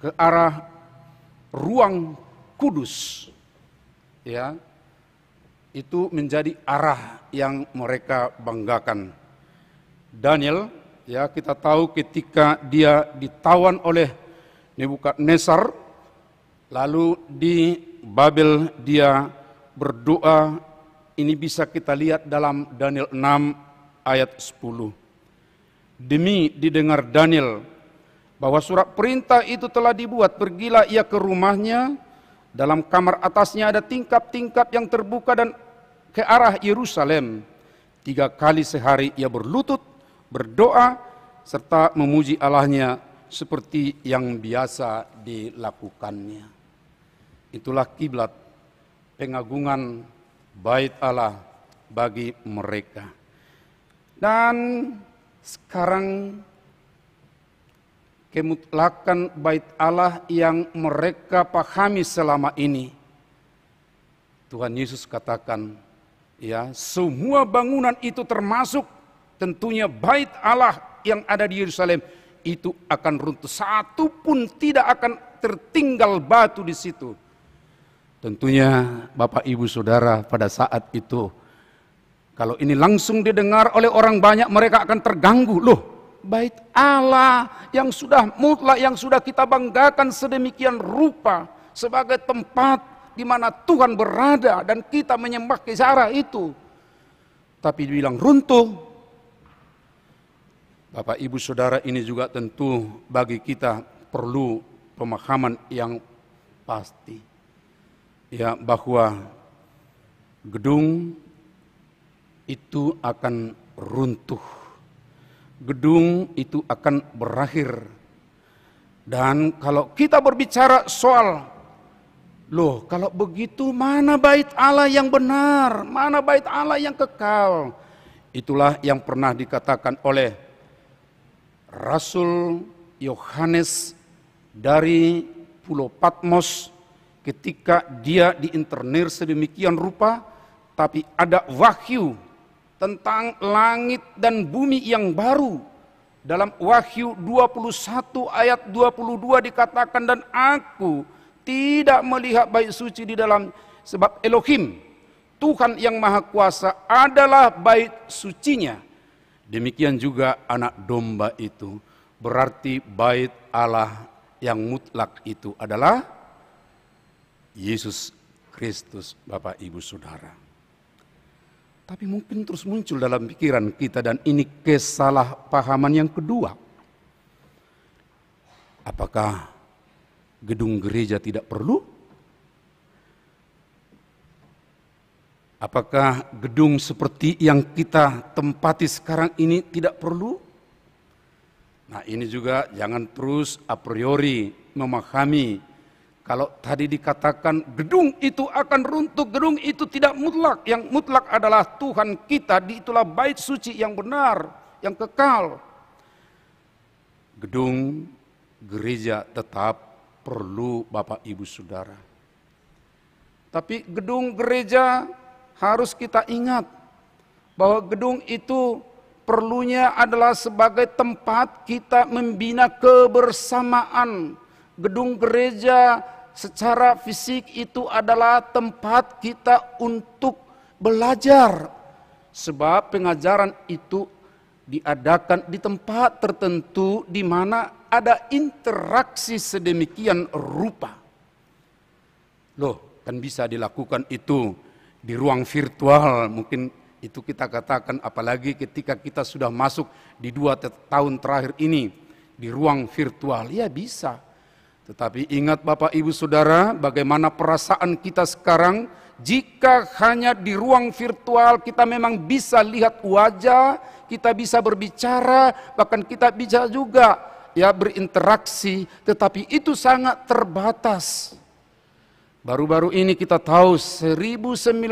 ke arah ruang kudus. Ya, itu menjadi arah yang mereka banggakan. Daniel, ya, kita tahu ketika dia ditawan oleh Nebukadnezar, lalu di Babel dia berdoa. Ini bisa kita lihat dalam Daniel 6 ayat 10. Demi didengar Daniel bahwa surat perintah itu telah dibuat, pergilah ia ke rumahnya. Dalam kamar atasnya ada tingkap-tingkap yang terbuka dan ke arah Yerusalem. 3 kali sehari ia berlutut, berdoa, serta memuji Allahnya seperti yang biasa dilakukannya. Itulah kiblat pengagungan bait Allah bagi mereka. Dan sekarang kemutlakan bait Allah yang mereka pahami selama ini, Tuhan Yesus katakan, ya, semua bangunan itu termasuk tentunya bait Allah yang ada di Yerusalem itu akan runtuh, satu pun tidak akan tertinggal batu di situ. Tentunya Bapak, Ibu, Saudara, pada saat itu kalau ini langsung didengar oleh orang banyak, mereka akan terganggu. Loh, bait Allah yang sudah mutlak, yang sudah kita banggakan sedemikian rupa sebagai tempat di mana Tuhan berada dan kita menyembah ke arah itu, tapi dibilang runtuh. Bapak, Ibu, Saudara, ini juga tentu bagi kita perlu pemahaman yang pasti. ya bahwa gedung itu akan runtuh. Gedung itu akan berakhir. Dan kalau kita berbicara soal, loh kalau begitu mana bait Allah yang benar, mana bait Allah yang kekal? Itulah yang pernah dikatakan oleh Rasul Yohanes dari Pulau Patmos ketika dia diinternir sedemikian rupa, tapi ada wahyu tentang langit dan bumi yang baru. Dalam Wahyu 21 ayat 22 dikatakan, dan aku tidak melihat bait suci di dalam, sebab Elohim, Tuhan yang Maha Kuasa adalah bait sucinya. Demikian juga anak domba itu, berarti bait Allah yang mutlak itu adalah Yesus Kristus, Bapak Ibu Saudara. Tapi mungkin terus muncul dalam pikiran kita, dan ini kesalahpahaman yang kedua. Apakah gedung gereja tidak perlu? Apakah gedung seperti yang kita tempati sekarang ini tidak perlu? Nah, ini juga jangan terus a priori memahami. Kalau tadi dikatakan gedung itu akan runtuh, gedung itu tidak mutlak. Yang mutlak adalah Tuhan kita, itulah bait suci yang benar, yang kekal. Gedung gereja tetap perlu, Bapak Ibu Saudara. Tapi gedung gereja harus kita ingat bahwa gedung itu perlunya adalah sebagai tempat kita membina kebersamaan. Gedung gereja secara fisik itu adalah tempat kita untuk belajar. Sebab pengajaran itu diadakan di tempat tertentu di mana ada interaksi sedemikian rupa. Loh, kan bisa dilakukan itu di ruang virtual, mungkin itu kita katakan, apalagi ketika kita sudah masuk di 2 tahun terakhir ini di ruang virtual, ya bisa. Tetapi ingat Bapak Ibu Saudara, bagaimana perasaan kita sekarang jika hanya di ruang virtual kita memang bisa lihat wajah, kita bisa berbicara, bahkan kita bisa juga ya berinteraksi, tetapi itu sangat terbatas. Baru-baru ini kita tahu 1919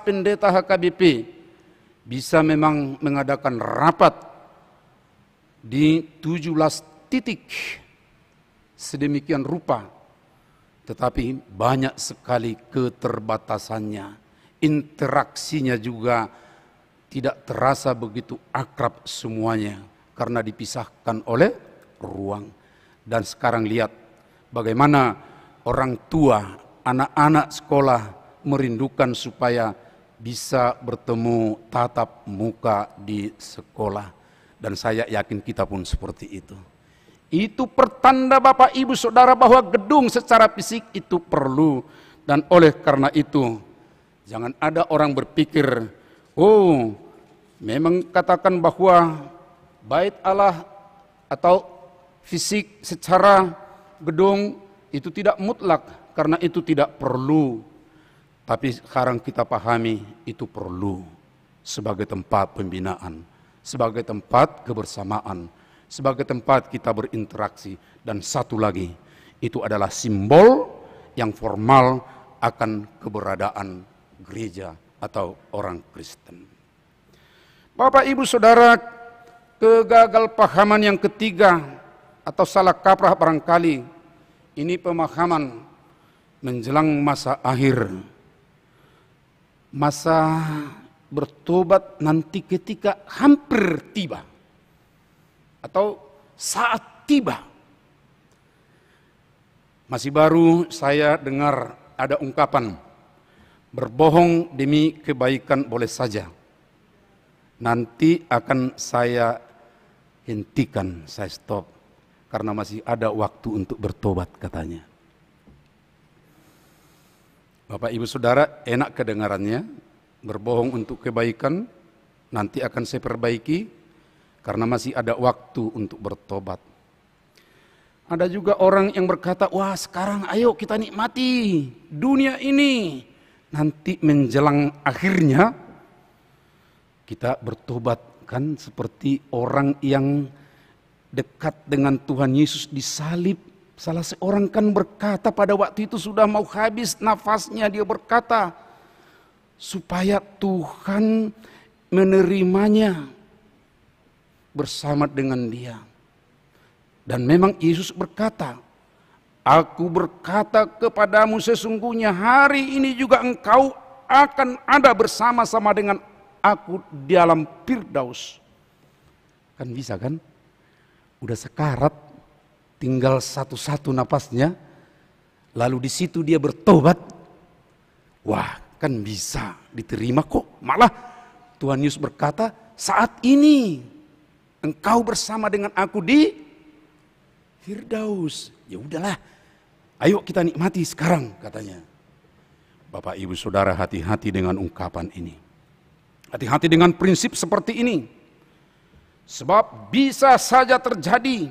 pendeta HKBP bisa memang mengadakan rapat di 17 titik sedemikian rupa, tetapi banyak sekali keterbatasannya. Interaksinya juga tidak terasa begitu akrab semuanya karena dipisahkan oleh ruang. Dan sekarang lihat bagaimana orang tua, anak-anak sekolah merindukan supaya bisa bertemu tatap muka di sekolah. Dan saya yakin kita pun seperti itu. Itu pertanda Bapak Ibu Saudara bahwa gedung secara fisik itu perlu. Dan oleh karena itu, jangan ada orang berpikir, oh memang katakan bahwa bait Allah atau fisik secara gedung itu tidak mutlak, karena itu tidak perlu. Tapi sekarang kita pahami itu perlu sebagai tempat pembinaan, sebagai tempat kebersamaan, sebagai tempat kita berinteraksi. Dan satu lagi, itu adalah simbol yang formal akan keberadaan gereja atau orang Kristen. Bapak Ibu Saudara, kegagalpahaman yang ketiga atau salah kaprah barangkali, ini pemahaman menjelang masa akhir. Masa bertobat nanti ketika hampir tiba atau saat tiba. Masih baru saya dengar ada ungkapan, berbohong demi kebaikan boleh saja, nanti akan saya hentikan, saya stop, karena masih ada waktu untuk bertobat katanya. Bapak Ibu Saudara, enak kedengarannya, berbohong untuk kebaikan, nanti akan saya perbaiki, karena masih ada waktu untuk bertobat. Ada juga orang yang berkata, wah sekarang ayo kita nikmati dunia ini. Nanti menjelang akhirnya kita bertobat, kan seperti orang yang dekat dengan Tuhan Yesus disalib. Salah seorang kan berkata pada waktu itu sudah mau habis nafasnya, dia berkata supaya Tuhan menerimanya bersama dengan dia. Dan memang Yesus berkata, aku berkata kepadamu sesungguhnya hari ini juga engkau akan ada bersama-sama dengan aku di dalam Firdaus. Kan bisa kan? Udah sekarat, tinggal satu-satu napasnya, lalu di situ dia bertobat. Wah, kan bisa diterima kok. Malah Tuhan Yesus berkata, saat ini engkau bersama dengan aku di Firdaus. Ya udahlah, ayo kita nikmati sekarang katanya. Bapak Ibu Saudara, hati-hati dengan ungkapan ini. Hati-hati dengan prinsip seperti ini. Sebab bisa saja terjadi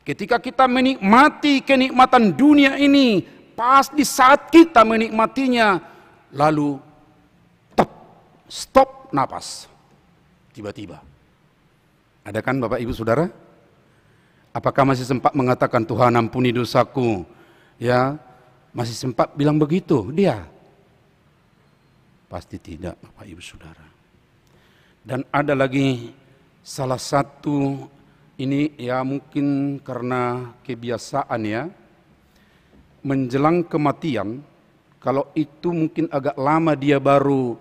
ketika kita menikmati kenikmatan dunia ini, pas di saat kita menikmatinya, lalu stop napas. Tiba-tiba. Ada kan Bapak Ibu Saudara? Apakah masih sempat mengatakan Tuhan ampuni dosaku? Ya, masih sempat bilang begitu dia? Pasti tidak Bapak Ibu Saudara. Dan ada lagi salah satu ini ya mungkin karena kebiasaan ya, menjelang kematian, kalau itu mungkin agak lama dia baru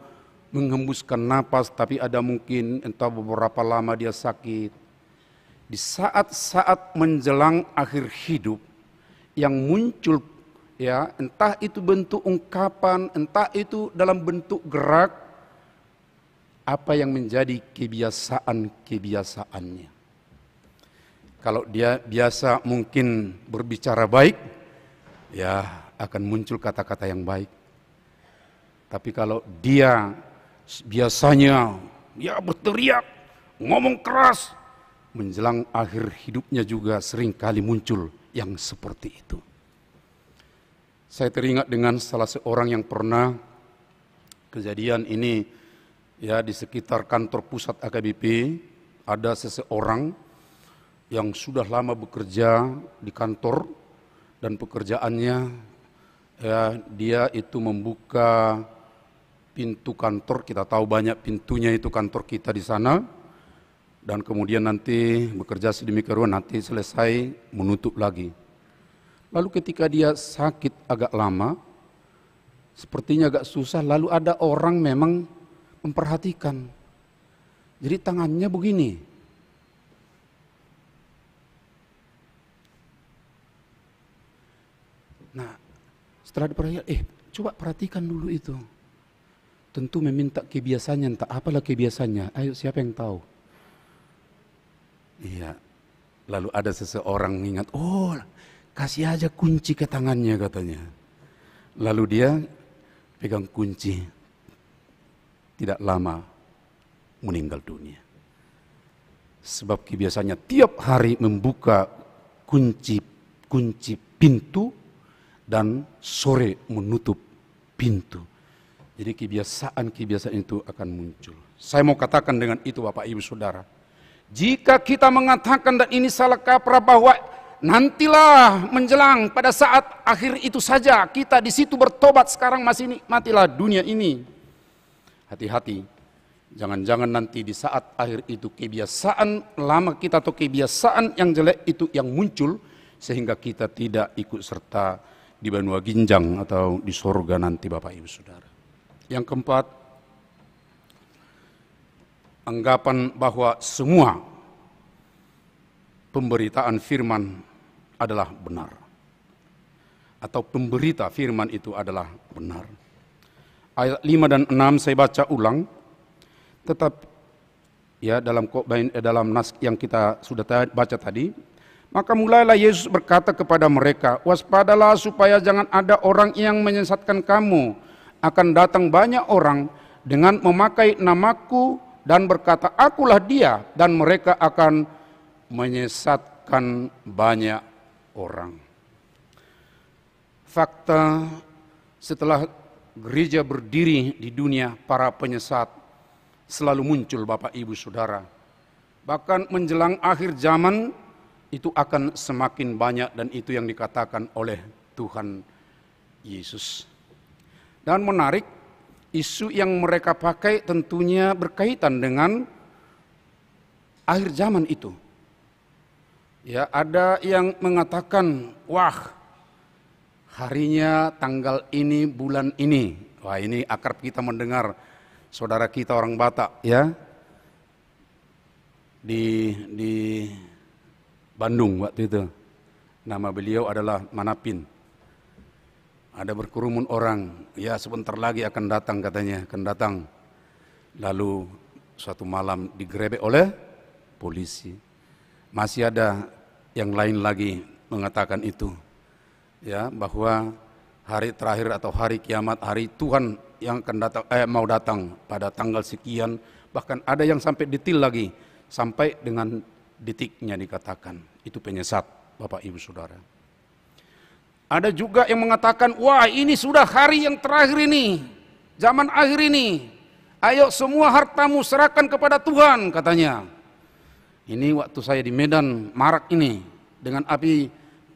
menghembuskan napas, tapi ada mungkin entah beberapa lama dia sakit. Di saat-saat menjelang akhir hidup yang muncul ya, entah itu bentuk ungkapan, entah itu dalam bentuk gerak, apa yang menjadi kebiasaan-kebiasaannya. Kalau dia biasa mungkin berbicara baik, ya akan muncul kata-kata yang baik. Tapi kalau dia biasanya ya berteriak, ngomong keras, menjelang akhir hidupnya juga sering kali muncul yang seperti itu. Saya teringat dengan salah seorang yang pernah kejadian ini ya di sekitar kantor pusat AKBP, ada seseorang yang sudah lama bekerja di kantor dan pekerjaannya ya dia itu membuka pintu kantor. Kita tahu banyak pintunya itu kantor kita di sana. Dan kemudian nanti bekerja sedemikian rupa, nanti selesai menutup lagi. Lalu ketika dia sakit agak lama, sepertinya agak susah, lalu ada orang memang memperhatikan. Jadi tangannya begini. Nah, setelah diperhatikan, coba perhatikan dulu itu. Tentu meminta kebiasaannya, entah apalah kebiasaannya. Ayo siapa yang tahu? Iya, lalu ada seseorang ingat, oh kasih aja kunci ke tangannya katanya. Lalu dia pegang kunci, tidak lama meninggal dunia. Sebab kebiasaannya tiap hari membuka kunci pintu dan sore menutup pintu. Jadi kebiasaan-kebiasaan itu akan muncul. Saya mau katakan dengan itu Bapak Ibu Saudara, jika kita mengatakan dan ini salah kaprah bahwa nantilah menjelang pada saat akhir itu saja kita di situ bertobat, sekarang masih nikmatilah dunia ini. Hati-hati, jangan-jangan nanti di saat akhir itu kebiasaan lama kita atau kebiasaan yang jelek itu yang muncul sehingga kita tidak ikut serta di benua ginjang atau di sorga nanti Bapak Ibu Saudara. Yang keempat, anggapan bahwa semua pemberitaan firman adalah benar. Atau pemberita firman itu adalah benar. Ayat 5 dan 6 saya baca ulang. Tetap ya dalam nas yang kita sudah baca tadi. Maka mulailah Yesus berkata kepada mereka, waspadalah supaya jangan ada orang yang menyesatkan kamu. Akan datang banyak orang dengan memakai namaku dan berkata, akulah dia, dan mereka akan menyesatkan banyak seseorang. Fakta setelah gereja berdiri di dunia, para penyesat selalu muncul Bapak Ibu Saudara. Bahkan menjelang akhir zaman itu akan semakin banyak, dan itu yang dikatakan oleh Tuhan Yesus. Dan menarik, isu yang mereka pakai tentunya berkaitan dengan akhir zaman itu. Ya, ada yang mengatakan, wah, harinya tanggal ini, bulan ini. Wah, ini akrab kita mendengar saudara kita orang Batak, ya. Di Bandung waktu itu. Nama beliau adalah Manapin. Ada berkerumun orang, ya sebentar lagi akan datang katanya, akan datang. Lalu suatu malam digerebek oleh polisi. Masih ada yang lain lagi mengatakan itu, ya, bahwa hari terakhir atau hari kiamat, hari Tuhan yang akan datang, mau datang pada tanggal sekian. Bahkan ada yang sampai detil lagi, sampai dengan detiknya dikatakan. Itu penyesat, Bapak Ibu Saudara. Ada juga yang mengatakan, wah ini sudah hari yang terakhir ini, zaman akhir ini. Ayo semua hartamu serahkan kepada Tuhan, katanya. Ini waktu saya di Medan marak ini dengan api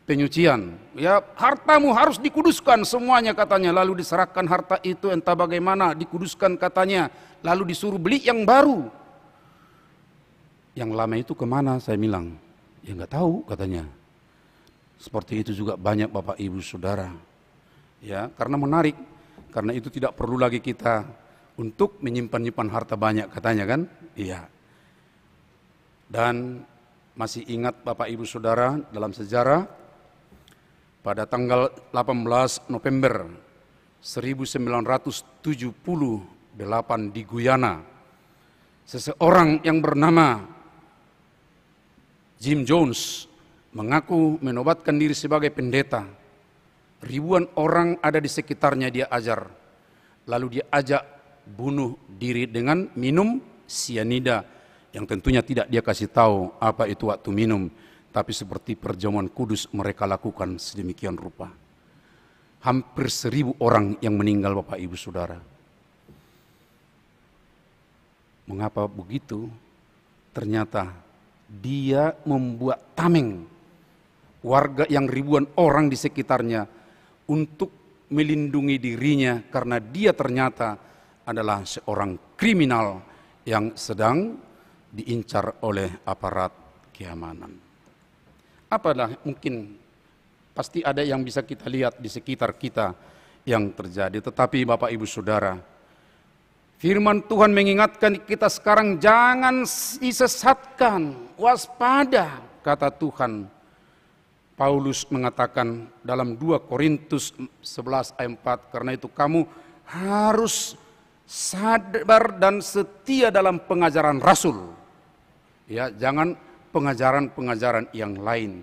penyucian. Ya, hartamu harus dikuduskan semuanya katanya. Lalu diserahkan harta itu entah bagaimana, dikuduskan katanya. Lalu disuruh beli yang baru. Yang lama itu kemana? Saya bilang, ya nggak tahu katanya. Seperti itu juga banyak Bapak Ibu Saudara. Ya, karena menarik, karena itu tidak perlu lagi kita untuk menyimpan harta banyak katanya kan? Iya. Dan masih ingat Bapak Ibu Saudara dalam sejarah pada tanggal 18 November 1978 di Guyana, seseorang yang bernama Jim Jones mengaku menobatkan diri sebagai pendeta. Ribuan orang ada di sekitarnya dia ajar. Lalu dia ajak bunuh diri dengan minum sianida, yang tentunya tidak dia kasih tahu apa itu waktu minum, tapi seperti perjamuan kudus mereka lakukan sedemikian rupa. Hampir 1000 orang yang meninggal Bapak Ibu Saudara. Mengapa begitu? Ternyata dia membuat tameng warga yang ribuan orang di sekitarnya untuk melindungi dirinya, karena dia ternyata adalah seorang kriminal yang sedang diincar oleh aparat keamanan. Apalah mungkin, pasti ada yang bisa kita lihat di sekitar kita yang terjadi. Tetapi Bapak Ibu Saudara, firman Tuhan mengingatkan kita sekarang, jangan disesatkan, waspada, kata Tuhan. Paulus mengatakan dalam 2 Korintus 11 ayat 4, karena itu kamu harus sabar dan setia dalam pengajaran Rasul. Ya, jangan pengajaran-pengajaran yang lain.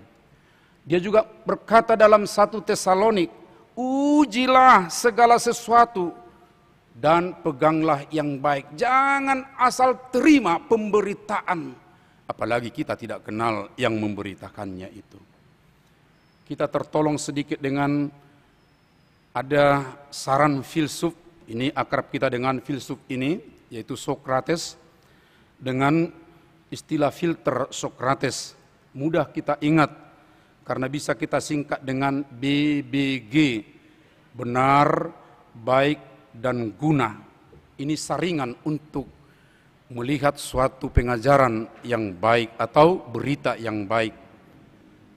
Dia juga berkata dalam 1 Tesalonik, ujilah segala sesuatu dan peganglah yang baik. Jangan asal terima pemberitaan, apalagi kita tidak kenal yang memberitakannya itu. Kita tertolong sedikit dengan ada saran filsuf, ini akrab kita dengan filsuf ini, yaitu Sokrates, dengan istilah filter Sokrates. Mudah kita ingat, karena bisa kita singkat dengan BBG, benar, baik, dan guna. Ini saringan untuk melihat suatu pengajaran yang baik atau berita yang baik.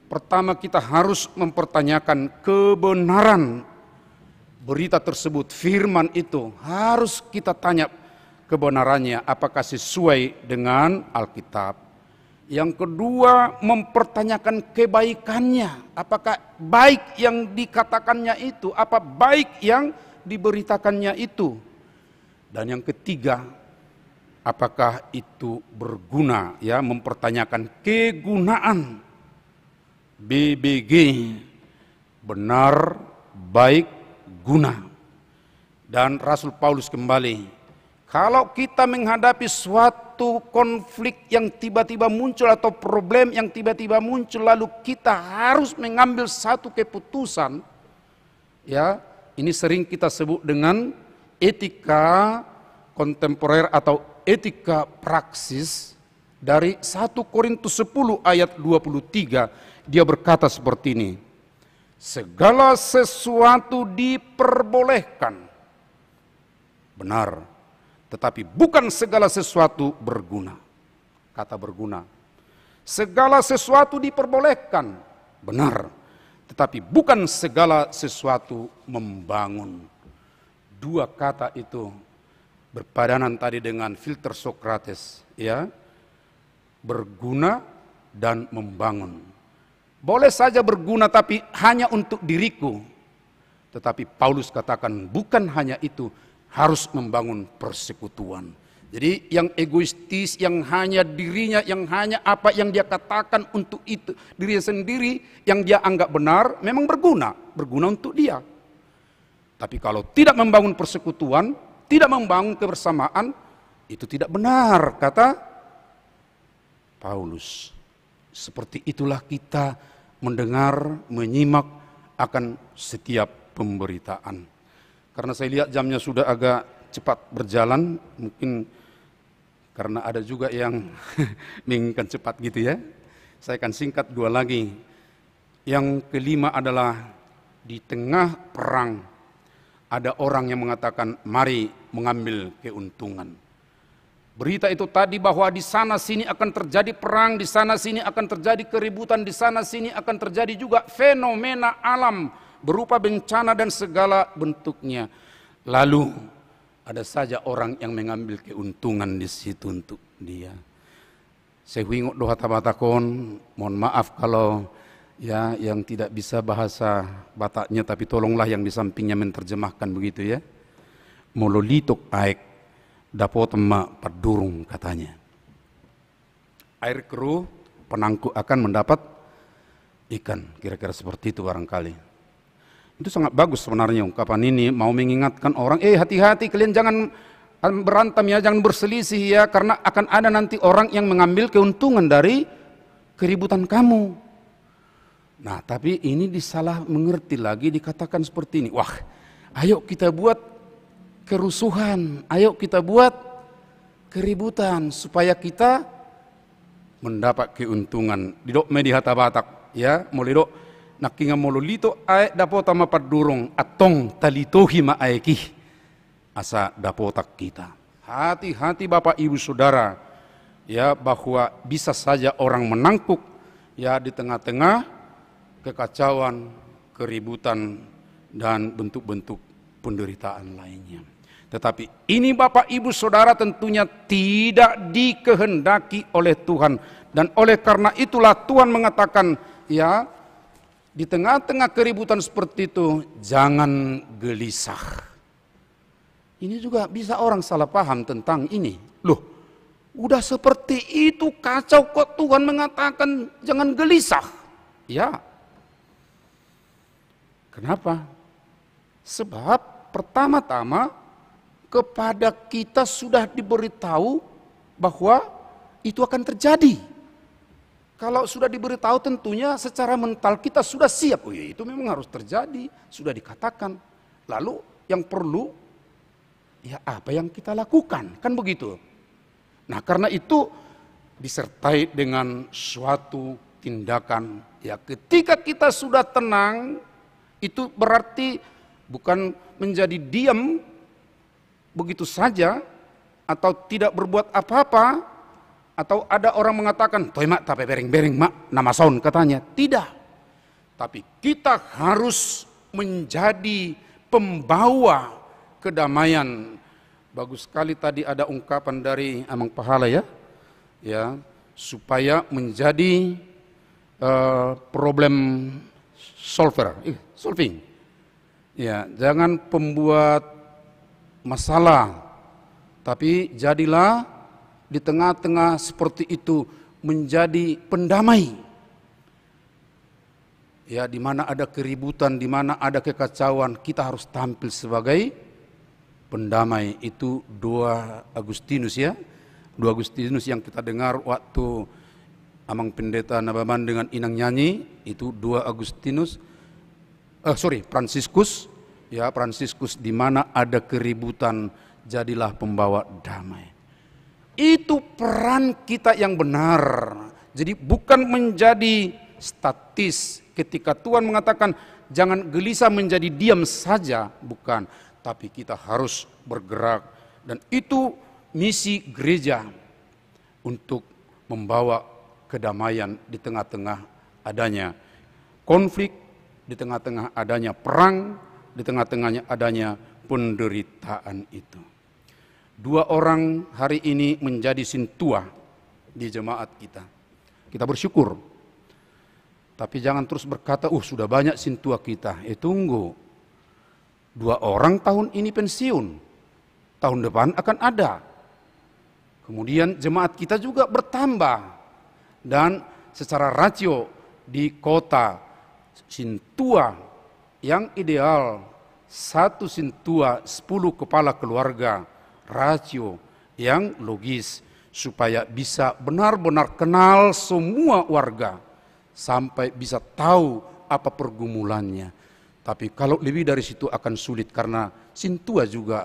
Pertama, kita harus mempertanyakan kebenaran berita tersebut. Firman itu harus kita tanya kebenarannya, apakah sesuai dengan Alkitab. Yang kedua, mempertanyakan kebaikannya, apakah baik yang dikatakannya itu, apa baik yang diberitakannya itu. Dan yang ketiga, apakah itu berguna, ya, mempertanyakan kegunaan. BBG, benar, baik, guna. Dan Rasul Paulus kembali, kalau kita menghadapi suatu suatu konflik yang tiba-tiba muncul atau problem yang tiba-tiba muncul, lalu kita harus mengambil satu keputusan, ya, ini sering kita sebut dengan etika kontemporer atau etika praksis. Dari 1 Korintus 10 ayat 23, dia berkata seperti ini, segala sesuatu diperbolehkan, benar, tetapi bukan segala sesuatu berguna. Kata berguna. Segala sesuatu diperbolehkan, benar, tetapi bukan segala sesuatu membangun. Dua kata itu berpadanan tadi dengan filter Sokrates, ya, berguna dan membangun. Boleh saja berguna tapi hanya untuk diriku. Tetapi Paulus katakan bukan hanya itu, harus membangun persekutuan. Jadi yang egoistis, yang hanya dirinya, yang hanya apa yang dia katakan untuk itu dirinya sendiri, yang dia anggap benar, memang berguna untuk dia. Tapi kalau tidak membangun persekutuan, tidak membangun kebersamaan, itu tidak benar, kata Paulus. Seperti itulah kita mendengar, menyimak akan setiap pemberitaan. Karena saya lihat jamnya sudah agak cepat berjalan, mungkin karena ada juga yang menginginkan cepat gitu ya. Saya akan singkat dua lagi. Yang kelima adalah di tengah perang ada orang yang mengatakan mari mengambil keuntungan. Berita itu tadi bahwa di sana sini akan terjadi perang, di sana sini akan terjadi keributan, di sana sini akan terjadi juga fenomena alam berupa bencana dan segala bentuknya. Lalu ada saja orang yang mengambil keuntungan di situ untuk dia. Saya wingot doha tabatakon, mohon maaf kalau ya yang tidak bisa bahasa Bataknya, tapi tolonglah yang di sampingnya menerjemahkan begitu ya. Mololitok aek dapat emak padurung katanya. Air keruh penangkuk akan mendapat ikan. Kira-kira seperti itu barangkali. Itu sangat bagus sebenarnya ungkapan ini. Mau mengingatkan orang, hati-hati kalian jangan berantem ya, jangan berselisih ya. Karena akan ada nanti orang yang mengambil keuntungan dari keributan kamu. Nah tapi ini disalah mengerti lagi, dikatakan seperti ini. Wah, ayo kita buat kerusuhan, ayo kita buat keributan supaya kita mendapat keuntungan. Didok media Batak ya, mulai dok nakinga mololito ay dapota mapadurong atong talitohi maaeki asa dapotak kita. Hati-hati Bapak Ibu Saudara ya, bahwa bisa saja orang menangkuk ya di tengah-tengah kekacauan, keributan dan bentuk-bentuk penderitaan lainnya. Tetapi ini Bapak Ibu Saudara tentunya tidak dikehendaki oleh Tuhan. Dan oleh karena itulah Tuhan mengatakan ya, di tengah-tengah keributan seperti itu jangan gelisah. Ini juga bisa orang salah paham tentang ini. Loh, udah seperti itu kacau kok Tuhan mengatakan jangan gelisah. Ya. Kenapa? Sebab pertama-tama kepada kita sudah diberitahu bahwa itu akan terjadi. Kalau sudah diberitahu tentunya secara mental kita sudah siap. Oh ya, itu memang harus terjadi, sudah dikatakan. Lalu yang perlu ya apa yang kita lakukan, kan begitu. Nah karena itu disertai dengan suatu tindakan. Ya ketika kita sudah tenang, itu berarti bukan menjadi diam begitu saja atau tidak berbuat apa-apa, atau ada orang mengatakan toy mak tapi bereng-bereng mak nama saun katanya. Tidak, tapi kita harus menjadi pembawa kedamaian. Bagus sekali tadi ada ungkapan dari Amang Pahala ya, supaya menjadi problem solving. Ya, jangan pembuat masalah, tapi jadilah di tengah-tengah seperti itu menjadi pendamai. Ya, di mana ada keributan, di mana ada kekacauan, kita harus tampil sebagai pendamai. Itu 2 Agustinus ya, 2 Agustinus yang kita dengar waktu Amang Pendeta Nababan dengan Inang nyanyi, itu 2 Agustinus, Fransiskus, ya Fransiskus, di mana ada keributan jadilah pembawa damai. Itu peran kita yang benar. Jadi bukan menjadi statis ketika Tuhan mengatakan jangan gelisah menjadi diam saja, bukan. Tapi kita harus bergerak, dan itu misi gereja untuk membawa kedamaian di tengah-tengah adanya konflik, di tengah-tengah adanya perang, di tengah-tengahnya adanya penderitaan itu. 2 orang hari ini menjadi sintua di jemaat kita. Kita bersyukur. Tapi jangan terus berkata, sudah banyak sintua kita. Tunggu. 2 orang tahun ini pensiun. Tahun depan akan ada. Kemudian jemaat kita juga bertambah. Dan secara rasio di kota, sintua yang ideal 1 sintua 10 kepala keluarga, rasio yang logis supaya bisa benar-benar kenal semua warga sampai bisa tahu apa pergumulannya. Tapi kalau lebih dari situ akan sulit karena sintua juga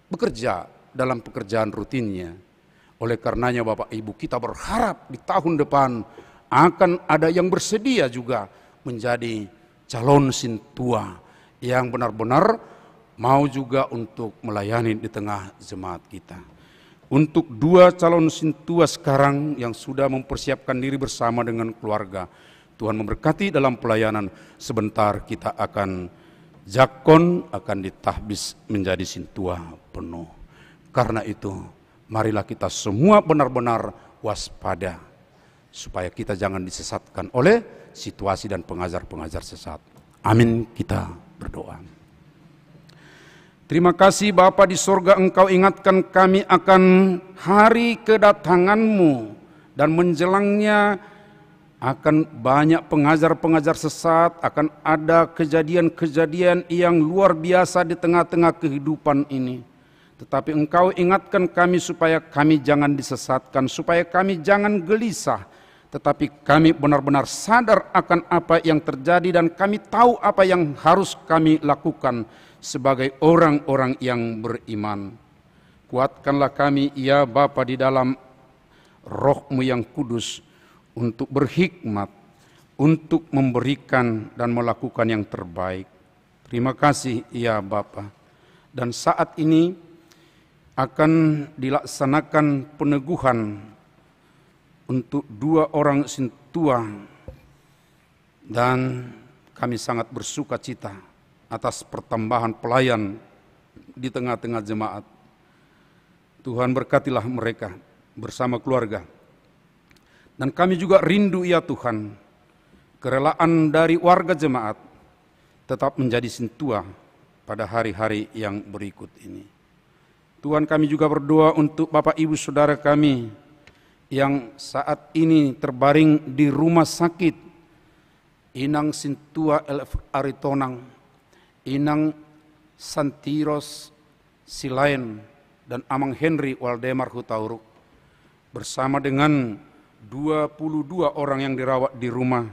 bekerja dalam pekerjaan rutinnya. Oleh karenanya Bapak Ibu, kita berharap di tahun depan akan ada yang bersedia juga menjadi calon sintua yang benar-benar mau juga untuk melayani di tengah jemaat kita. Untuk 2 calon sintua sekarang yang sudah mempersiapkan diri bersama dengan keluarga, Tuhan memberkati dalam pelayanan. Sebentar kita akan jakon, akan ditahbis menjadi sintua penuh. Karena itu, marilah kita semua benar-benar waspada, supaya kita jangan disesatkan oleh situasi dan pengajar-pengajar sesat. Amin, kita berdoa. Terima kasih Bapa di sorga, Engkau ingatkan kami akan hari kedatangan-Mu, dan menjelangnya akan banyak pengajar-pengajar sesat, akan ada kejadian-kejadian yang luar biasa di tengah-tengah kehidupan ini. Tetapi Engkau ingatkan kami supaya kami jangan disesatkan, supaya kami jangan gelisah, tetapi kami benar-benar sadar akan apa yang terjadi dan kami tahu apa yang harus kami lakukan sebagai orang-orang yang beriman. Kuatkanlah kami ya Bapa di dalam Roh-Mu yang kudus untuk berhikmat, untuk memberikan dan melakukan yang terbaik. Terima kasih ya Bapa. Dan saat ini akan dilaksanakan peneguhan untuk 2 orang sintua, dan kami sangat bersuka cita atas pertambahan pelayan di tengah-tengah jemaat. Tuhan berkatilah mereka bersama keluarga. Dan kami juga rindu ya Tuhan, kerelaan dari warga jemaat tetap menjadi sintua pada hari-hari yang berikut ini. Tuhan, kami juga berdoa untuk Bapak Ibu Saudara kami yang saat ini terbaring di rumah sakit, Inang Sintua LF Aritonang, Inang Santiros Silain, dan Amang Henry Waldemar Hutauruk, bersama dengan 22 orang yang dirawat di rumah.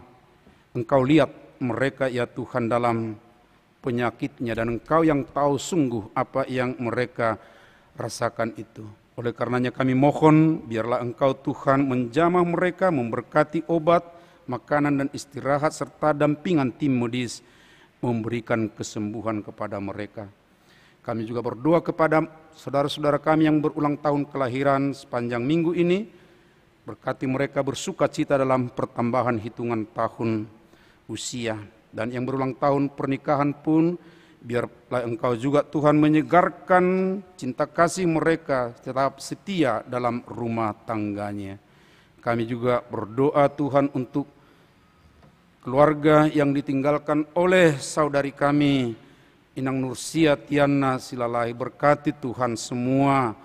Engkau lihat mereka ya Tuhan dalam penyakitnya, dan Engkau yang tahu sungguh apa yang mereka rasakan itu. Oleh karenanya kami mohon, biarlah Engkau Tuhan menjamah mereka, memberkati obat, makanan dan istirahat, serta dampingan tim medis, memberikan kesembuhan kepada mereka. Kami juga berdoa kepada saudara-saudara kami yang berulang tahun kelahiran sepanjang minggu ini, berkati mereka bersuka cita dalam pertambahan hitungan tahun usia, dan yang berulang tahun pernikahan pun, biarlah Engkau juga Tuhan menyegarkan cinta kasih mereka, tetap setia dalam rumah tangganya. Kami juga berdoa Tuhan untuk keluarga yang ditinggalkan oleh saudari kami Inang Nursia Tiana Silalahi. Berkati Tuhan semua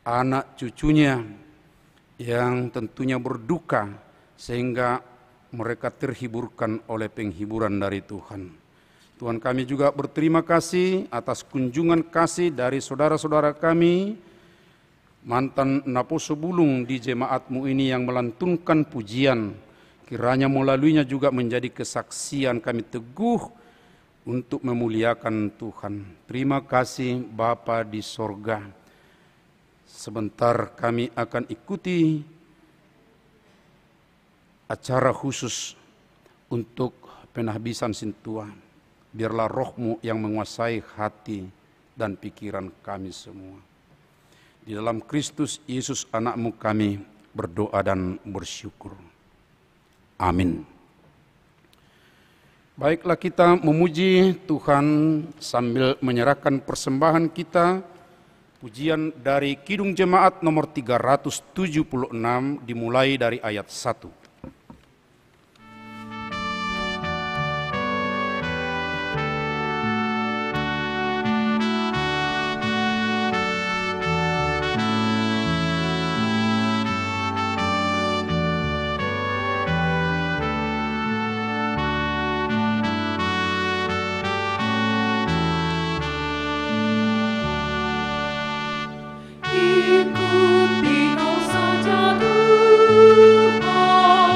anak cucunya yang tentunya berduka, sehingga mereka terhiburkan oleh penghiburan dari Tuhan. Tuhan, kami juga berterima kasih atas kunjungan kasih dari saudara-saudara kami mantan naposo bulung di jemaatmu ini yang melantunkan pujian, kiranya melaluinya juga menjadi kesaksian kami teguh untuk memuliakan Tuhan. Terima kasih Bapa di sorga. Sebentar kami akan ikuti acara khusus untuk penahbisan sintua. Biarlah roh-Mu yang menguasai hati dan pikiran kami semua. Di dalam Kristus Yesus anak-Mu kami berdoa dan bersyukur. Amin. Baiklah, kita memuji Tuhan sambil menyerahkan persembahan kita. Pujian dari Kidung Jemaat nomor 376 dimulai dari ayat 1. Ikuti kau saja Tuhan.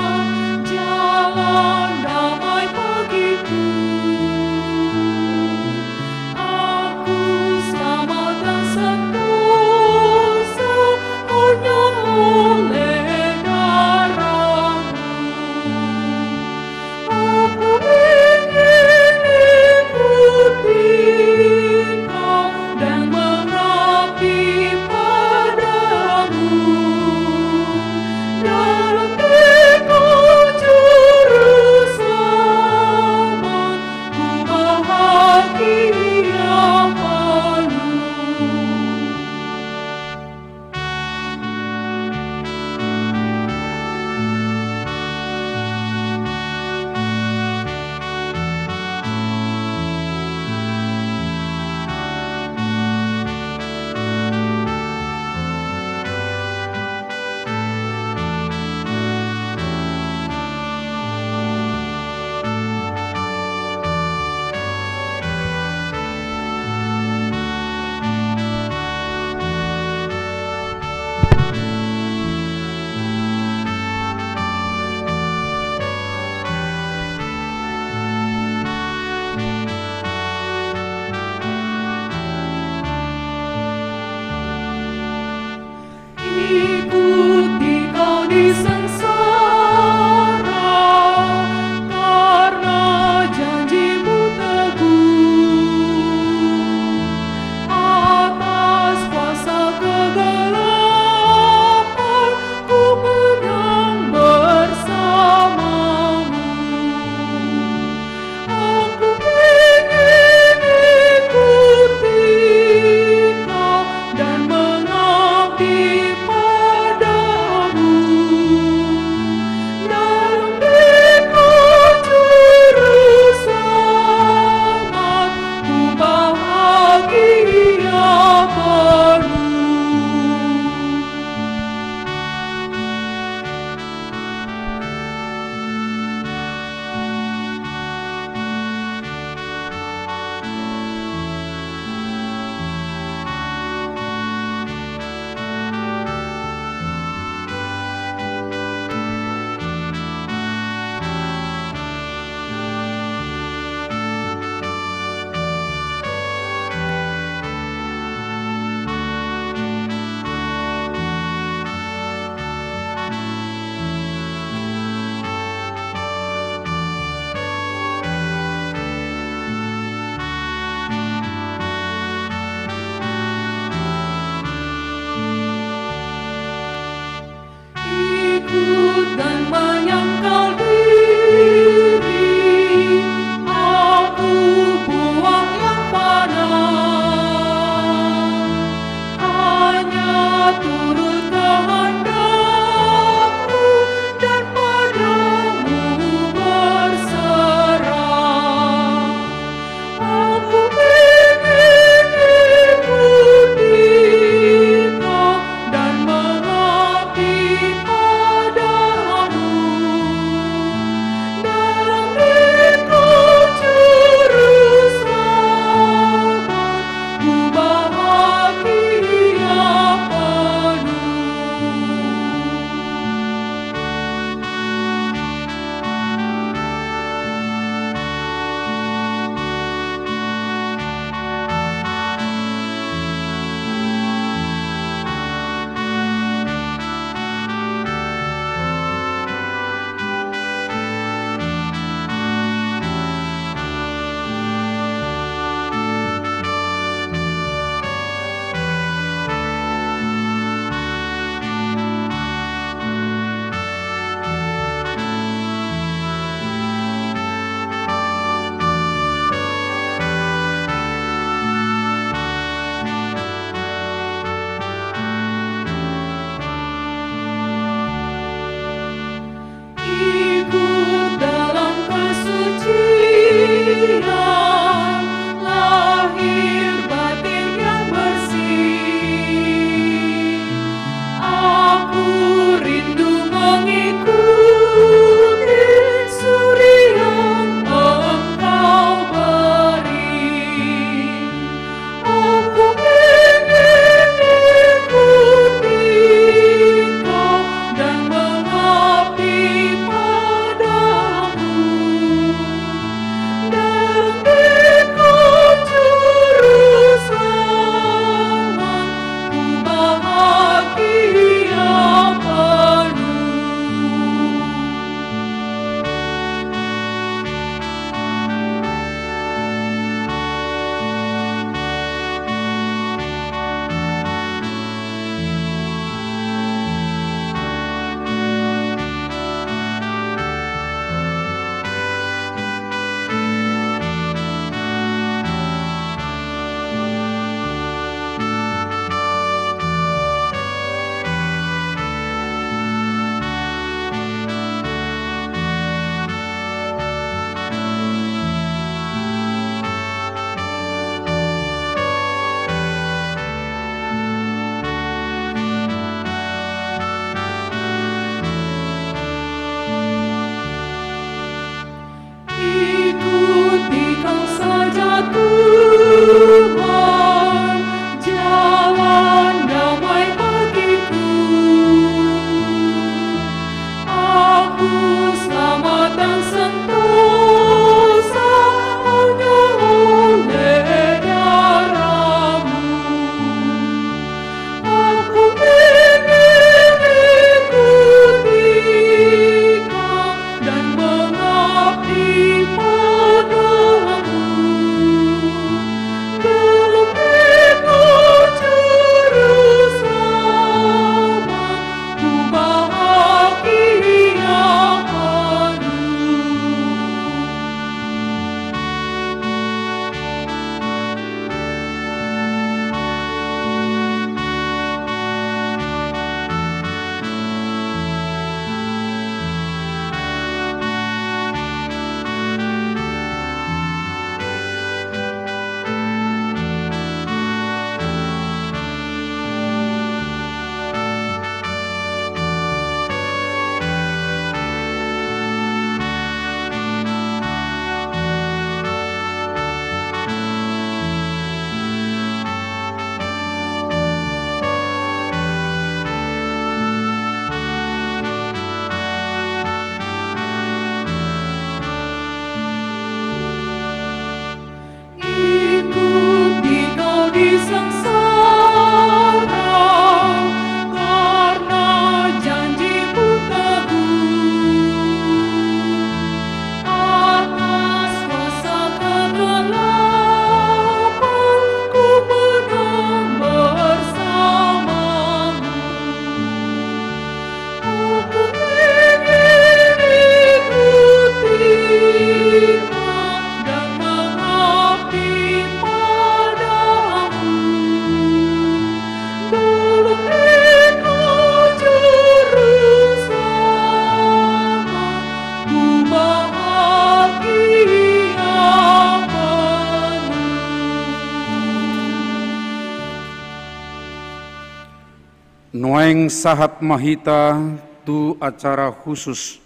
Nuaing sahat mahita tu acara khusus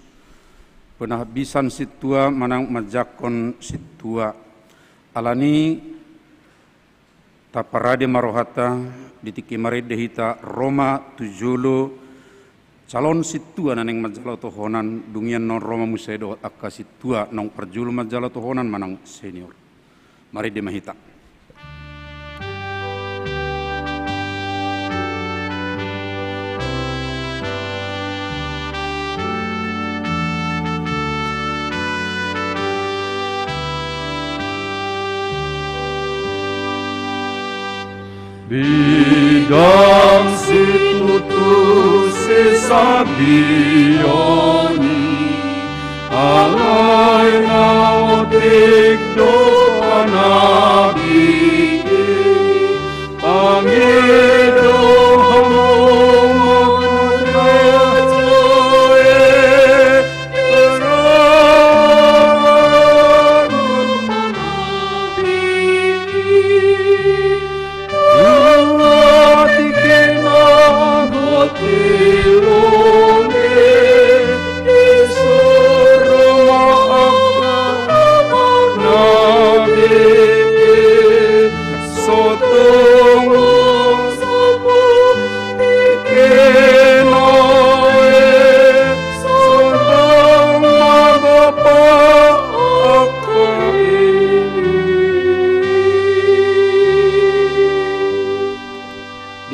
penahbisan situa manang majakon situa alani taparade marohata ditiki maredehita Roma tujulu calon situa naneng majalo tohonan dungian non Roma musedo akka situa nong perjulu majalo tohonan manang senior marede mahita. Bidang situtu sesabioni alai naotik doa nabi pangedo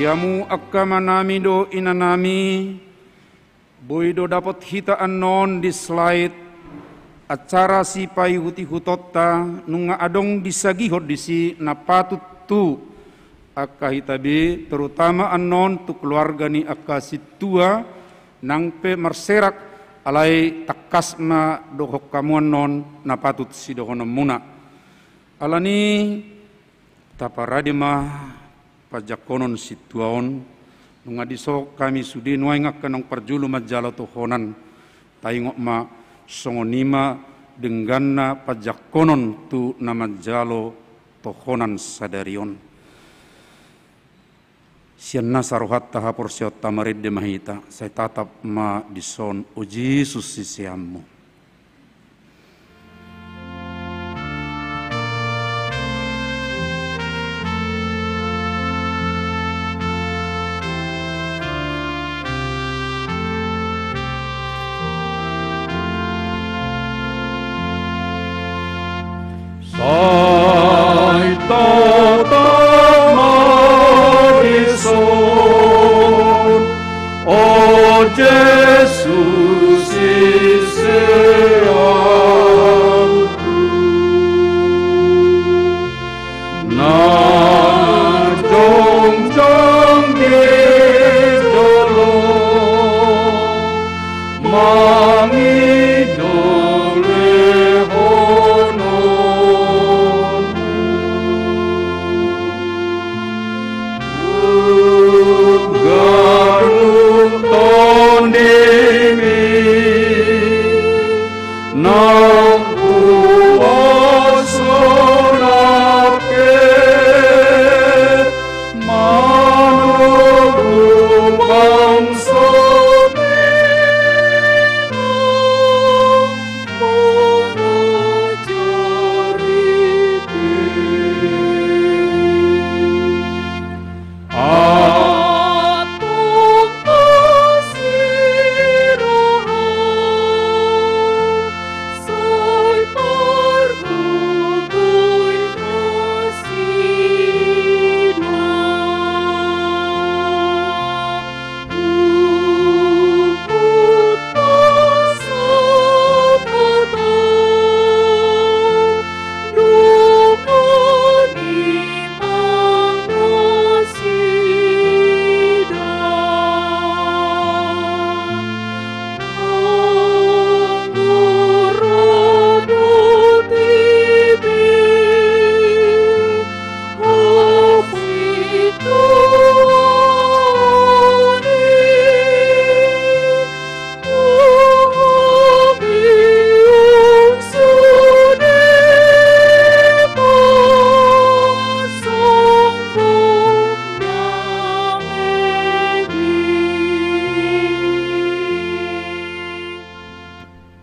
Diamu akka manami do inanami boido dapat hita anon di slide acara si pai huti hutotta nunga adong disagihot disi napatut tu akka hitabi terutama anon tu keluarga ni akka situa nang pe marserak alai takasma dohok kamuan non napatut si dohono muna alani taparadima pajakonon situaon nunga diso kami sudi nuaingak kanong perjulu majalo tohonan taingok ma songonima dengganna pajakonon tu nama jalo tohonan sadarion sianna sarohat tahapor siot tamarid de mahita saya tatap ma dison uji susi siammu. Sai tatap madison, oh Jesus isiamku, na jongjong gejolo, mangidole So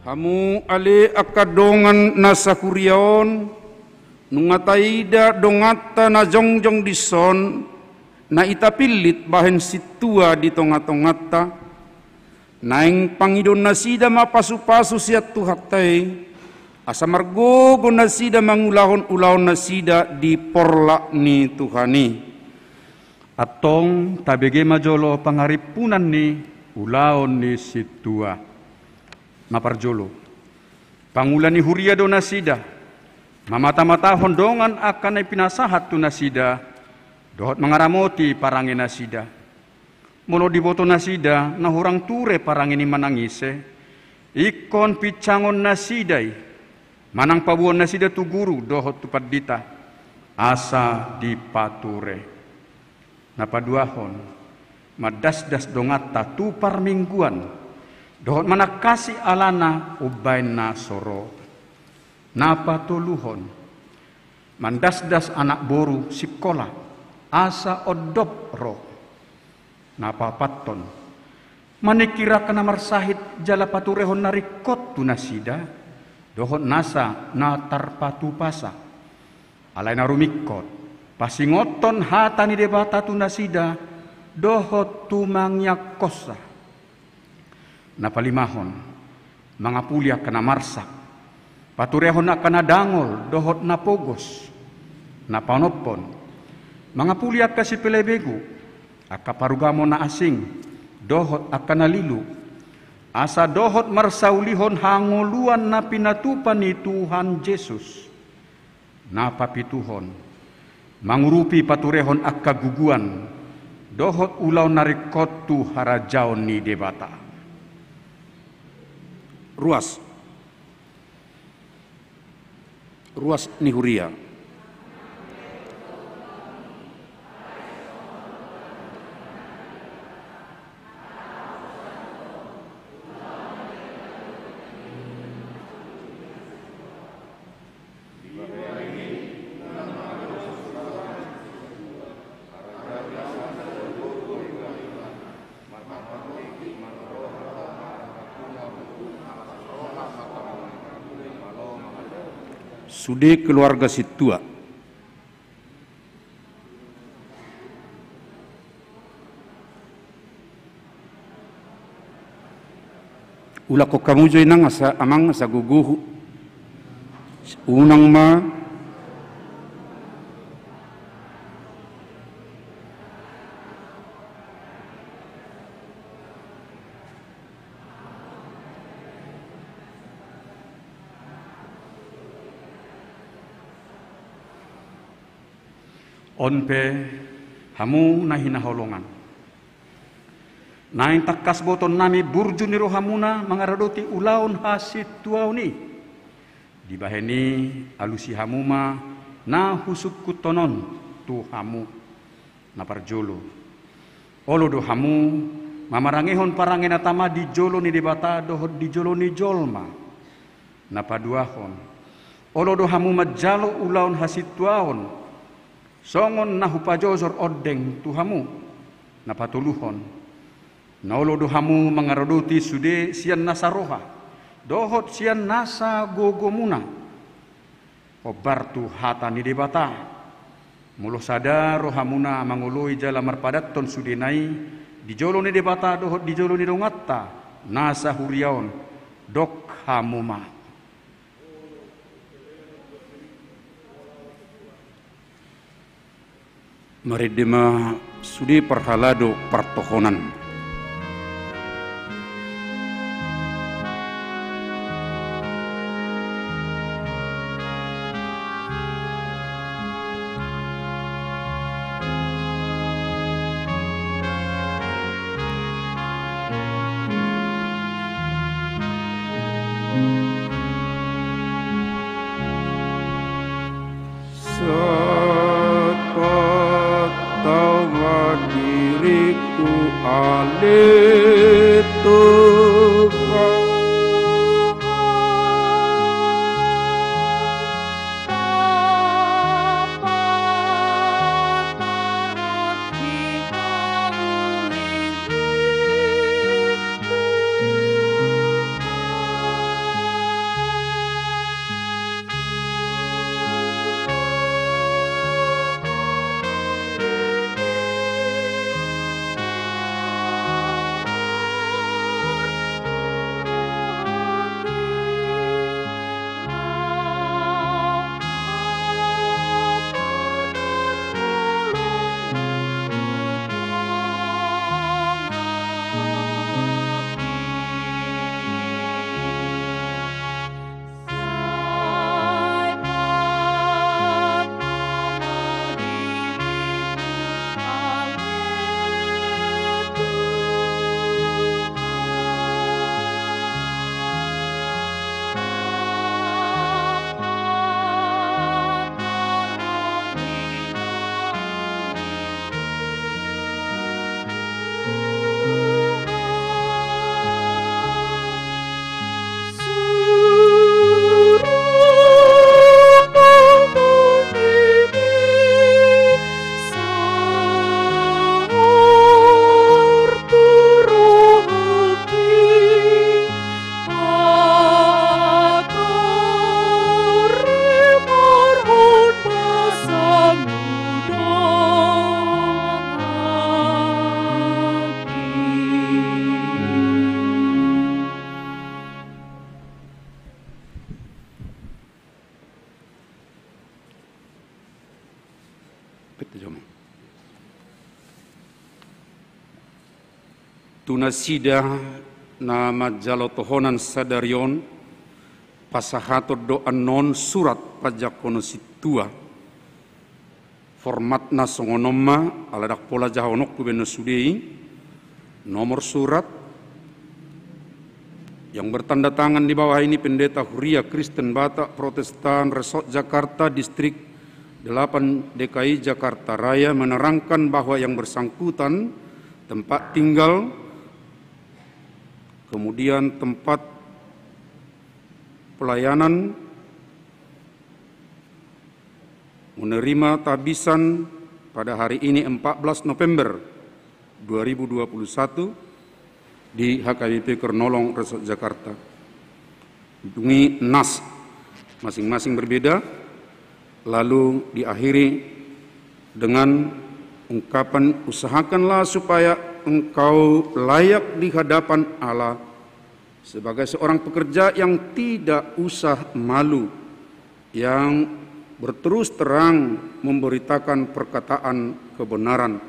Hamu ale akadongan nasa kuriaon, nungataida dongata na jongjong dison, na itapilit bahen situa di tonga-tongata, naing Pangidon na sida mapasu-pasu siya tuhaktay, asa margogo na sida mangulahon-ulahon na sida di porla ni Tuhani. Atong tabege majolo pangaripunan ni ulaon ni situa. Maparjolo. Pangulan ni huria do nasida. Mamata-mata hondongan akan ay pinasahat tu nasida. Dohot mangaramoti parangin nasida. Molo diboto nasida na hurang ture parangin ni manangise. Ikon picangon nasidai. Manang pabuon nasida tu guru dohot tu padita. Asa dipature. Napaduahon. Madasdas dongata tu parmingguan. Dohot manakasi alana ubay na soro. Napatuluhon. Mandasdas anak boru sikola. Asa odop ro. Napapaton. Manikira kana marsahit jala paturehon narikot tu nasida. Dohot nasa natarpatu pasa. Alay na rumikot. Pasingoton hata ni debata tu nasida. Dohot tumangyak kosa. Napalimahon, mga pulya kana marsak, paturehon na kana dangol, dohot na pogos, napanopon, mga pulya kasi pilebego, akaparugamo na asing, dohot akana lilu, asa dohot marsaulihon hanguluan na pinatupan ni Tuhan Yesus, napapituhon, mangurupi paturehon akaguguan, dohot ulaw narikot tu harajaon ni debata. Ruas ni huria. Sude keluarga situa. Ula ko kamujoy nang asa amang asa guguhu. Unang ma onpe hamu na hinaholongan. Naing takas boton nami burju ni rohamuna mangaradoti ulaon hasit tuau ni. Dibaheni alusi hamuma na husuk kutonon tu hamu na parjolo. Olo do hamu mamarangehon parangin atama di jolo ni debata dohot di jolo ni jolma. Na paduahon. Olo do hamu majalo ulaon hasit tuaon. Songon na hupajozor odeng tuhamu na patuluhon. Naulo dohamu mangarodoti sude sian nasaroha. Dohot sian nasa gogomuna. Obar tu hata ni debata. Mulo sadar rohamuna mangului jala marpadaton sude nai. Di jolo ni debata dohot di jolo ni dongata. Nasa huriaon dok hamuma. Maridema sudi perhalado pertohonan. diriku ale Tuhan. Kita jom. Tunasida nama jalotohonan sadarion pasahato doa non surat pajakono situa formatna songonoma aladak pola jahonok kubeno sudei nomor surat yang bertanda tangan di bawah ini Pendeta Huria Kristen Batak Protestan Resort Jakarta Distrik 8 DKI Jakarta Raya menerangkan bahwa yang bersangkutan tempat tinggal, kemudian tempat pelayanan, menerima tabisan pada hari ini 14 November 2021 di HKBP Kernolong Resort Jakarta. Hubungi NAS masing-masing berbeda, lalu diakhiri dengan ungkapan usahakanlah supaya engkau layak di hadapan Allah sebagai seorang pekerja yang tidak usah malu, yang berterus terang memberitakan perkataan kebenaran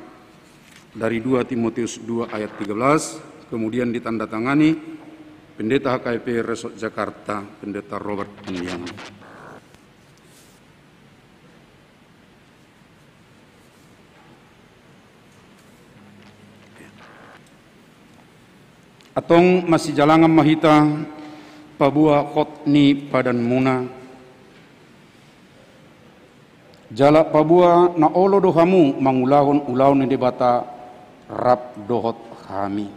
dari 2 Timotius 2 ayat 13, kemudian ditandatangani Pendeta HKBP Resort Jakarta, Pendeta Robert Andiano. Atong masih jalangan mahita pabua khotni padan muna jala pabua na olo dohamu mangulahon ulaun ni debata rap dohot kami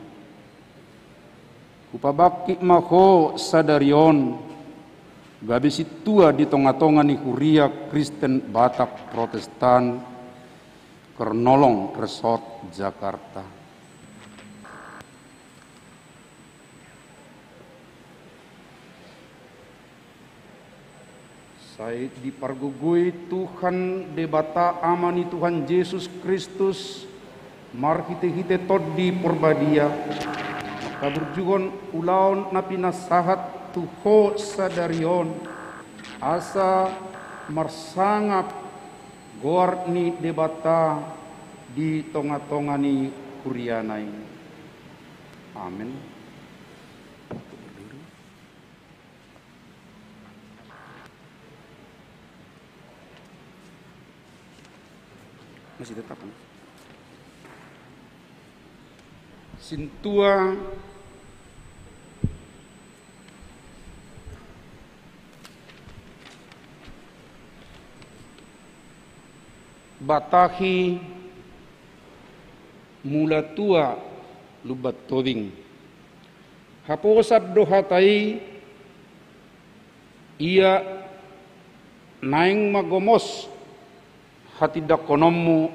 upabaki maho sadarion gabi situa di tonga-tonga ni Huria Kristen Batak Protestan Kernolong Resort Jakarta. Saya dipargugui Tuhan debata amani Tuhan Yesus Kristus marhite-hite todi porbadia maka berjugon ulaun napi nasahat tuho sadarion asa marsangap goar ni debata di tonga-tonga ni kurianai. Amin. Masih tetap kan? Sintua batahi mula tua lubat toding haposab dohatai ia naing magomos hati dakonommu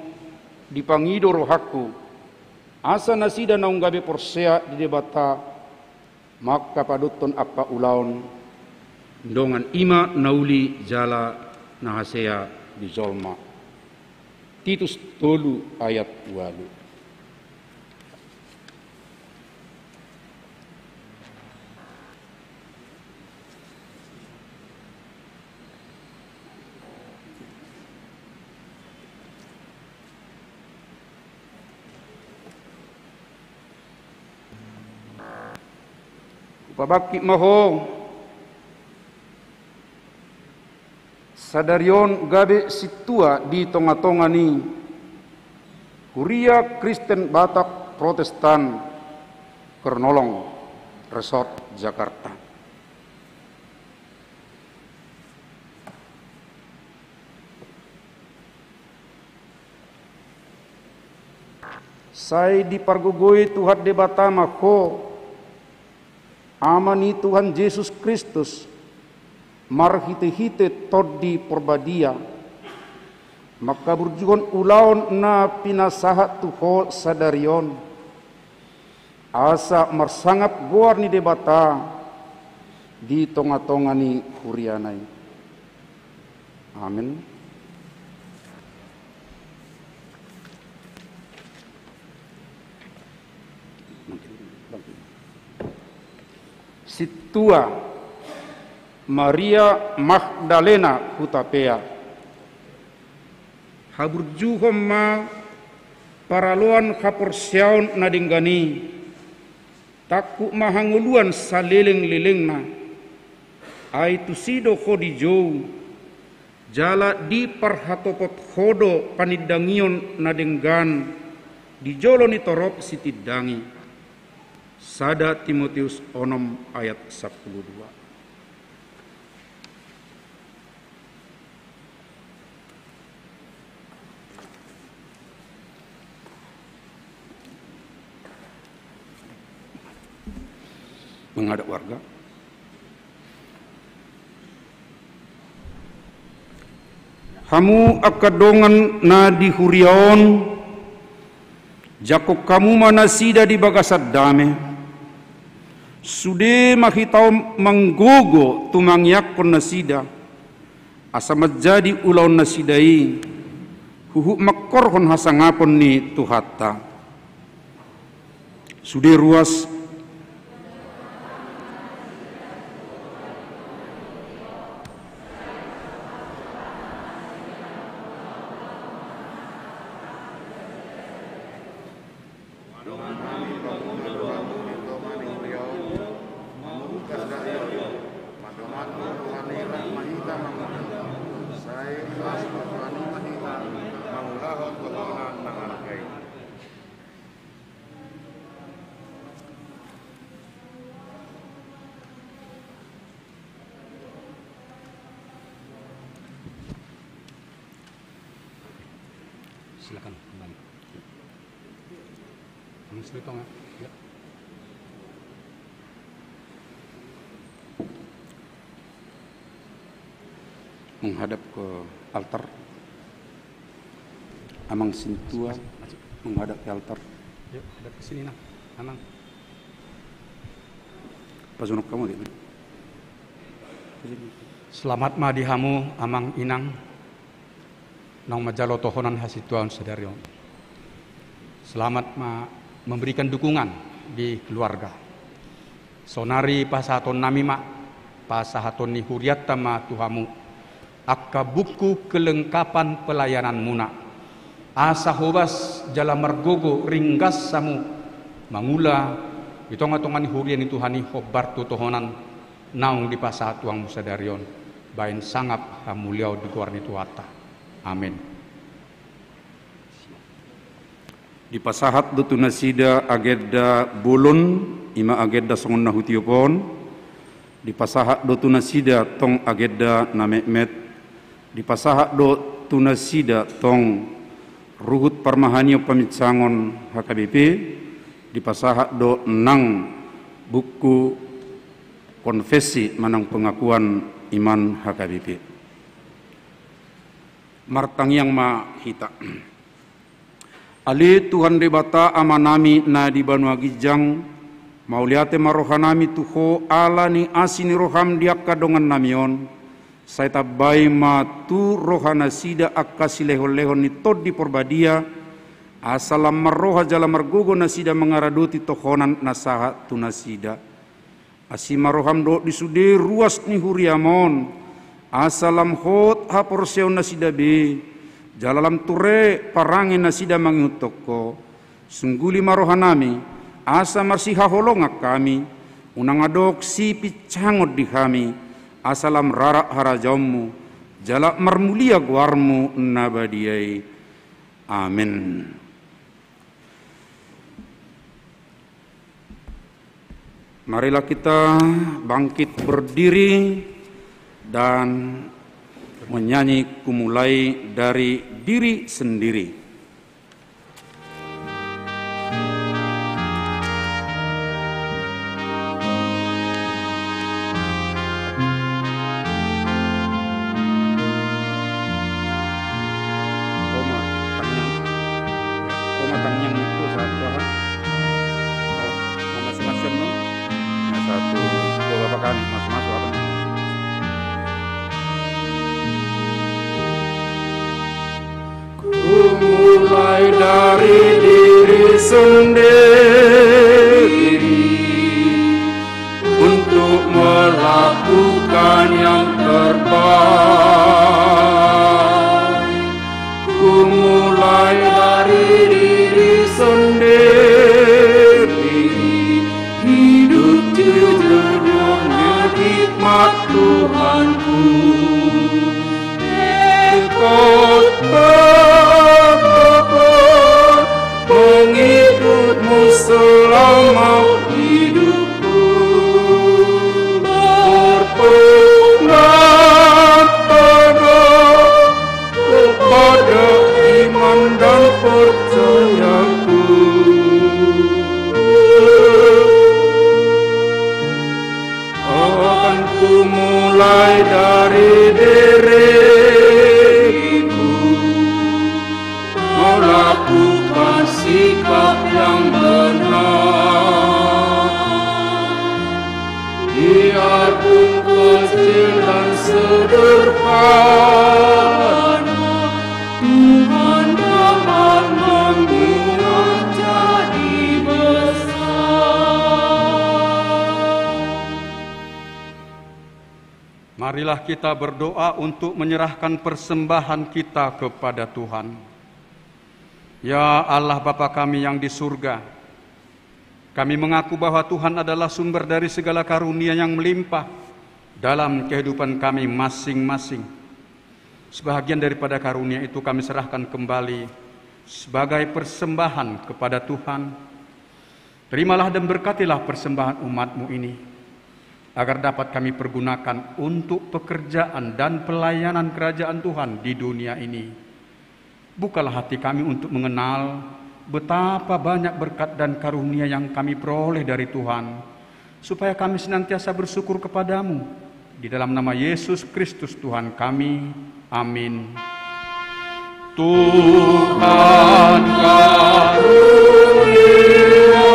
dipangido rohaku asa nasida naunggabe porsea di debata maka paduton apa ulaun ndongan ima nauli jala nahasea di zolma. Titus 3 ayat 8. Pabaki maho sadarion gabe situa di tonga-tonga ni Huria Kristen Batak Protestan Kernolong Resort Jakarta. Saya dipargugui Tuhan debata mako amani Tuhan Yesus Kristus marhite-hite todi porbadia maka berjugon ulaun na pinasahat tuho sadarion asa marsangap goar ni debata di tonga-tonga ni kurianai. Amin. Situa Maria Magdalena Hutapea haburjuhom ma paraluan kaporsiaun nadinggani taku mahanguluan salileng-lilengna aitu sido khodijo jala di parhatopot khodo panidangion nadenggan di jolo ni torop sitidangi sada Timotius 6 ayat 12. Menghadap warga. Hamu akadongan na di huriaon, jakok kamu mana sida di bagasat dame, sude makitau manggogo tumangyakon na sida, asa majadi ulaw na sidai, huhu makkorhon hasangapon ni tuhata. Sude ruas silakan kembali. Ya. Menghadap ke altar. Amang Sintua menghadap ke altar. Yuk, hadap ke sini nah. Amang. Pasunok kamu dia. Selamat madihamu amang inang nang majalo tohonan hasituan sadarion. Selamat memberikan dukungan di keluarga. Sonari pasaton nami mak pasahaton ni huriat tama tuhamu. Akka buku kelengkapan pelayanan muna. Asa hobas jala margogo ringgas samu mangula itonga-tongan hurian itu hani hobar tohonan naung di pasatuang musadarion. Bain sangap hamuliau di guarni tuata. Amin. Di pasahat do tunasida ageda bulun ima ageda songon nahutiopon. Di pasahat do tunasida tong ageda namekmet. Di pasahat do tunasida tong ruhut parmahanio pamitsangon HKBP. Di pasahat do nang buku konfesi manang pengakuan iman HKBP. Martang yang mahita. Ali Tuhan debata amanami na di Banua Gijang mauliate marohanami tuho ala ni asini roham diakka dongan namion saita bai ma tu rohana sida akka silehon-lehon ni tod di porbadia asalam marroha jala margogo nasida mengaraduti tohonan nasaha tunasida asima roham do disude ruas ni huriamon asalam hot haporseon nasida be jalalam ture parange nasida mangutoko sungguli marohanami asa marsiha holonga kami unang adok si picangot di kami asalam rarak harajammu jalak marmulia guarmu nabadiai amin. Marilah kita bangkit berdiri dan menyanyi kumulai dari diri sendiri. Koma tanyang itu saat bahas. Masuk-masuk no. Satu, dua bapak kami masuk-masuk apa? Mulai dari diri sendiri untuk melakukan yang terbaik. umat Tuhanku, ikut berkobar mengikutmu selama hidupku, berpegang teguh kepada iman dan percayaku. Akan ku mulai dari diriku, melakukan sikap yang benar, biarpun kecil dan sederhana, Tuhan dapat membuat jadi besar. Marilah kita berdoa untuk menyerahkan persembahan kita kepada Tuhan. Ya Allah Bapa kami yang di surga, kami mengaku bahwa Tuhan adalah sumber dari segala karunia yang melimpah dalam kehidupan kami masing-masing. Sebahagian daripada karunia itu kami serahkan kembali sebagai persembahan kepada Tuhan. Terimalah dan berkatilah persembahan umat-Mu ini, agar dapat kami pergunakan untuk pekerjaan dan pelayanan kerajaan Tuhan di dunia ini. Bukalah hati kami untuk mengenal betapa banyak berkat dan karunia yang kami peroleh dari Tuhan, supaya kami senantiasa bersyukur kepadamu. Di dalam nama Yesus Kristus Tuhan kami, amin. Tuhan karunia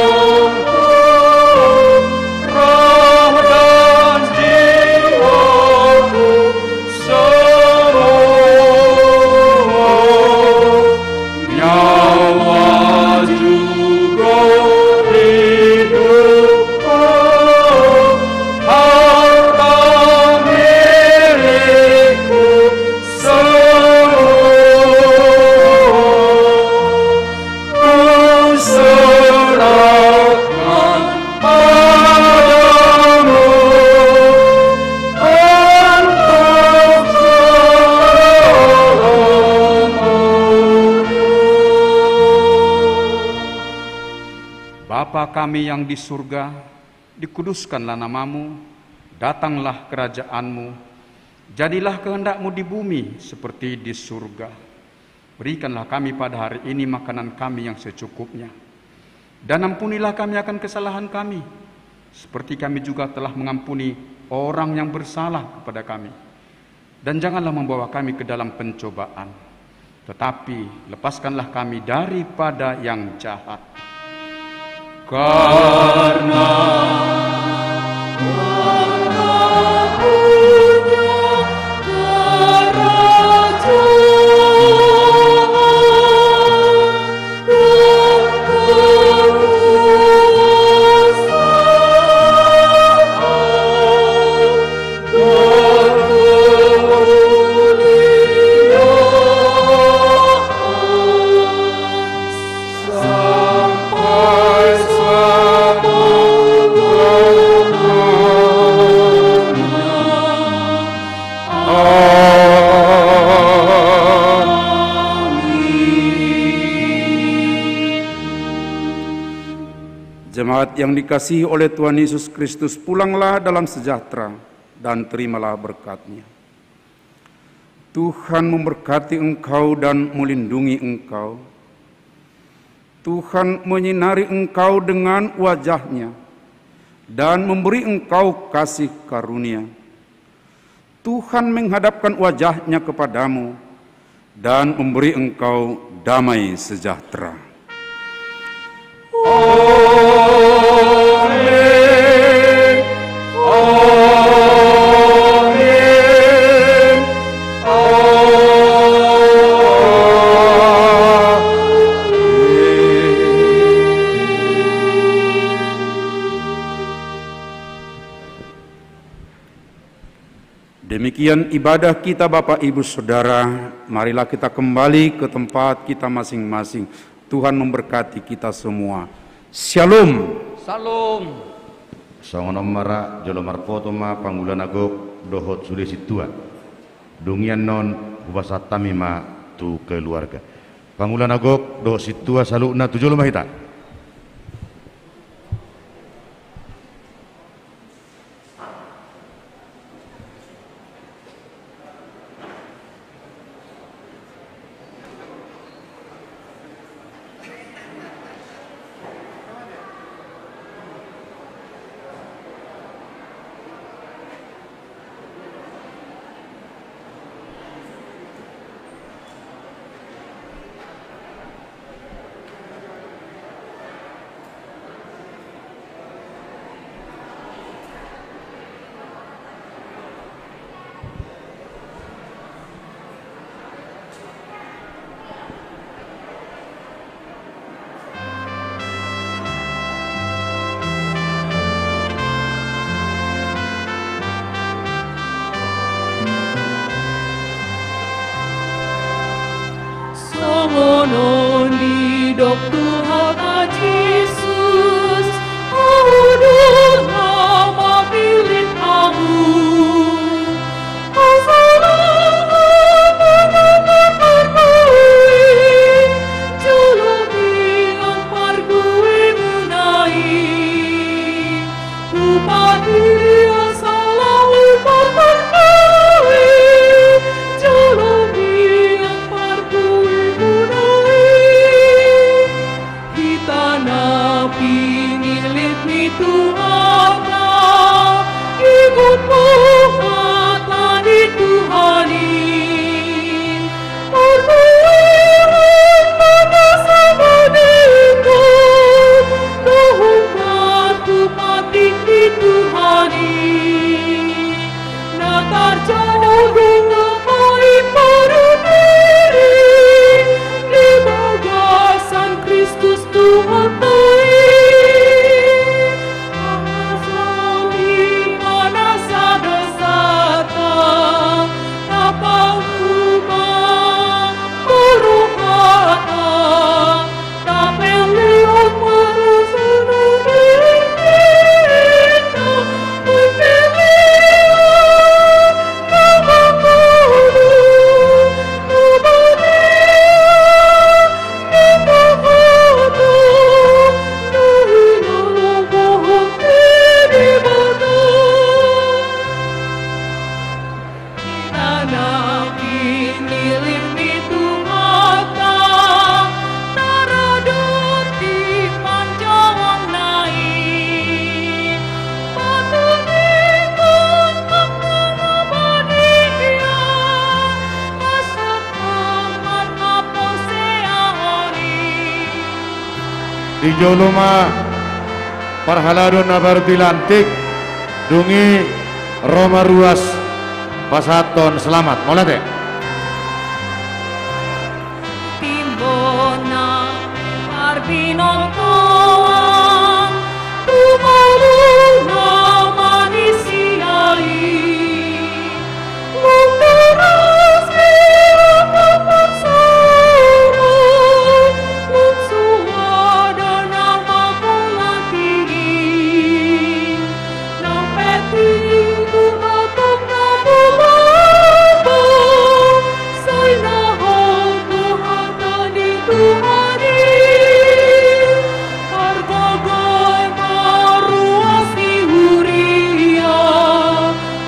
roh dan jiwaku semua, nyawa juga hidupku, harta milikku semua, ku serahkan padamu untuk Bapa kami yang di surga, dikuduskanlah namamu, datanglah kerajaanmu, jadilah kehendak-Mu di bumi seperti di surga. Berikanlah kami pada hari ini makanan kami yang secukupnya, dan ampunilah kami akan kesalahan kami, seperti kami juga telah mengampuni orang yang bersalah kepada kami. Dan janganlah membawa kami ke dalam pencobaan, tetapi lepaskanlah kami daripada yang jahat. karena Jemaat yang dikasihi oleh Tuhan Yesus Kristus, pulanglah dalam sejahtera dan terimalah berkat-Nya. Tuhan memberkati engkau dan melindungi engkau. Tuhan menyinari engkau dengan wajah-Nya dan memberi engkau kasih karunia. Tuhan menghadapkan wajah-Nya kepadamu dan memberi engkau damai sejahtera. Demikian ibadah kita Bapak Ibu Saudara, marilah kita kembali ke tempat kita masing-masing. Tuhan memberkati kita semua. Shalom. Salam. Songonom mara jolomar potoma panggulana gok dohot sudah situa. Dungian non ubasat tamima tu keluarga. Panggulana gok dohot situa salukna tu joloma hita. Songonon di dok Tuhan Yesus, udah lama pilih kamu. Di joloma parhaladon nabar dilantik dungi Roma ruas pasaton selamat molate Timbona parbinong toang tumaluna manisiai mungkaras kapan soro mungsuada nama tinggi nampeti tu atap namu lapa say nahong tuhata di Tuhani Argogoy maruas di Huria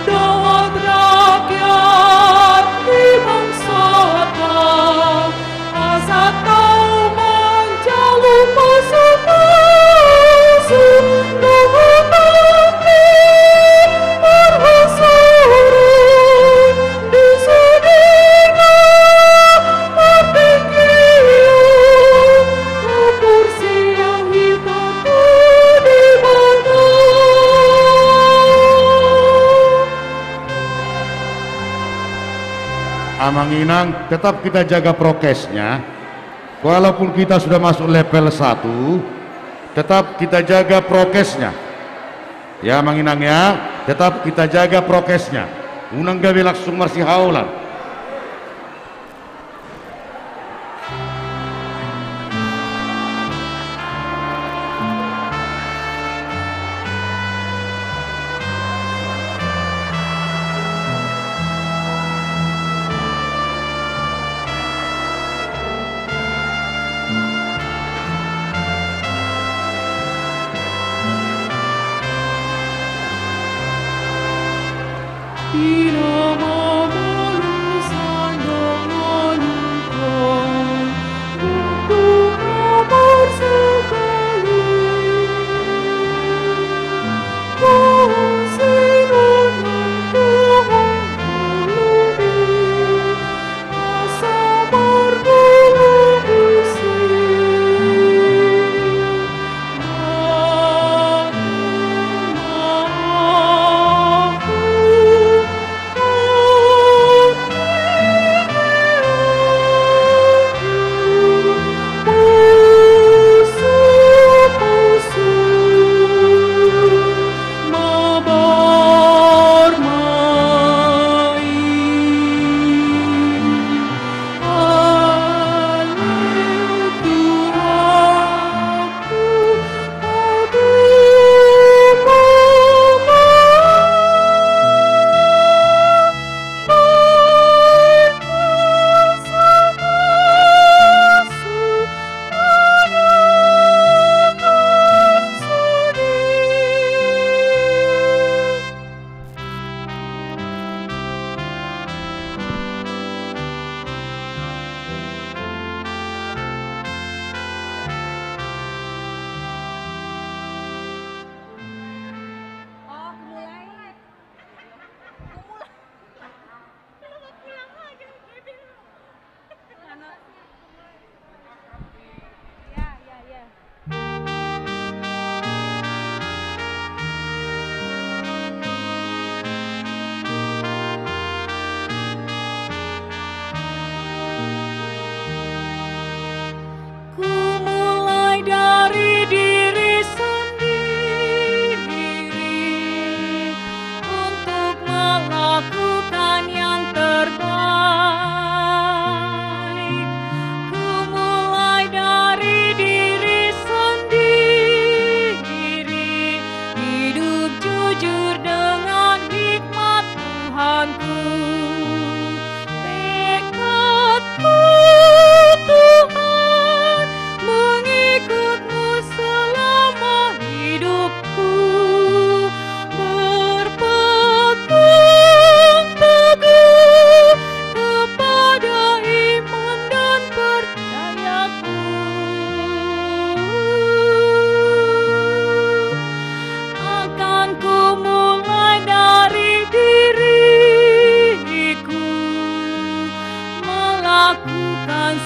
dawat rakyat di bangsata asat kau menjalu pasuk-pasuk nuhutati marhasurun di sudina martikiu lapor siang hitatu di mana Amanginang tetap kita jaga prokesnya. Walaupun kita sudah masuk level 1, tetap kita jaga prokesnya. Ya Manginang ya, tetap kita jaga prokesnya. Unang gawe langsung marsi haulan.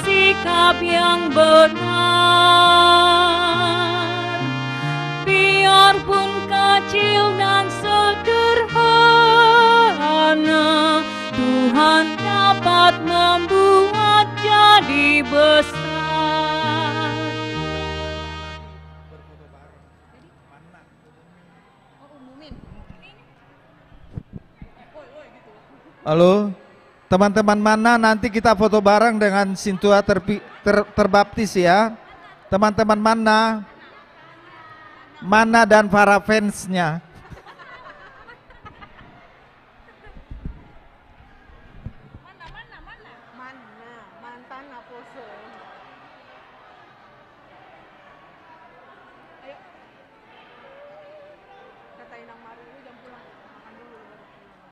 sikap yang benar, biarpun kecil dan sederhana, Tuhan dapat membuat jadi besar. Halo, teman-teman mana nanti kita foto bareng dengan Sintua terbaptis ya. Teman-teman mana dan para fansnya.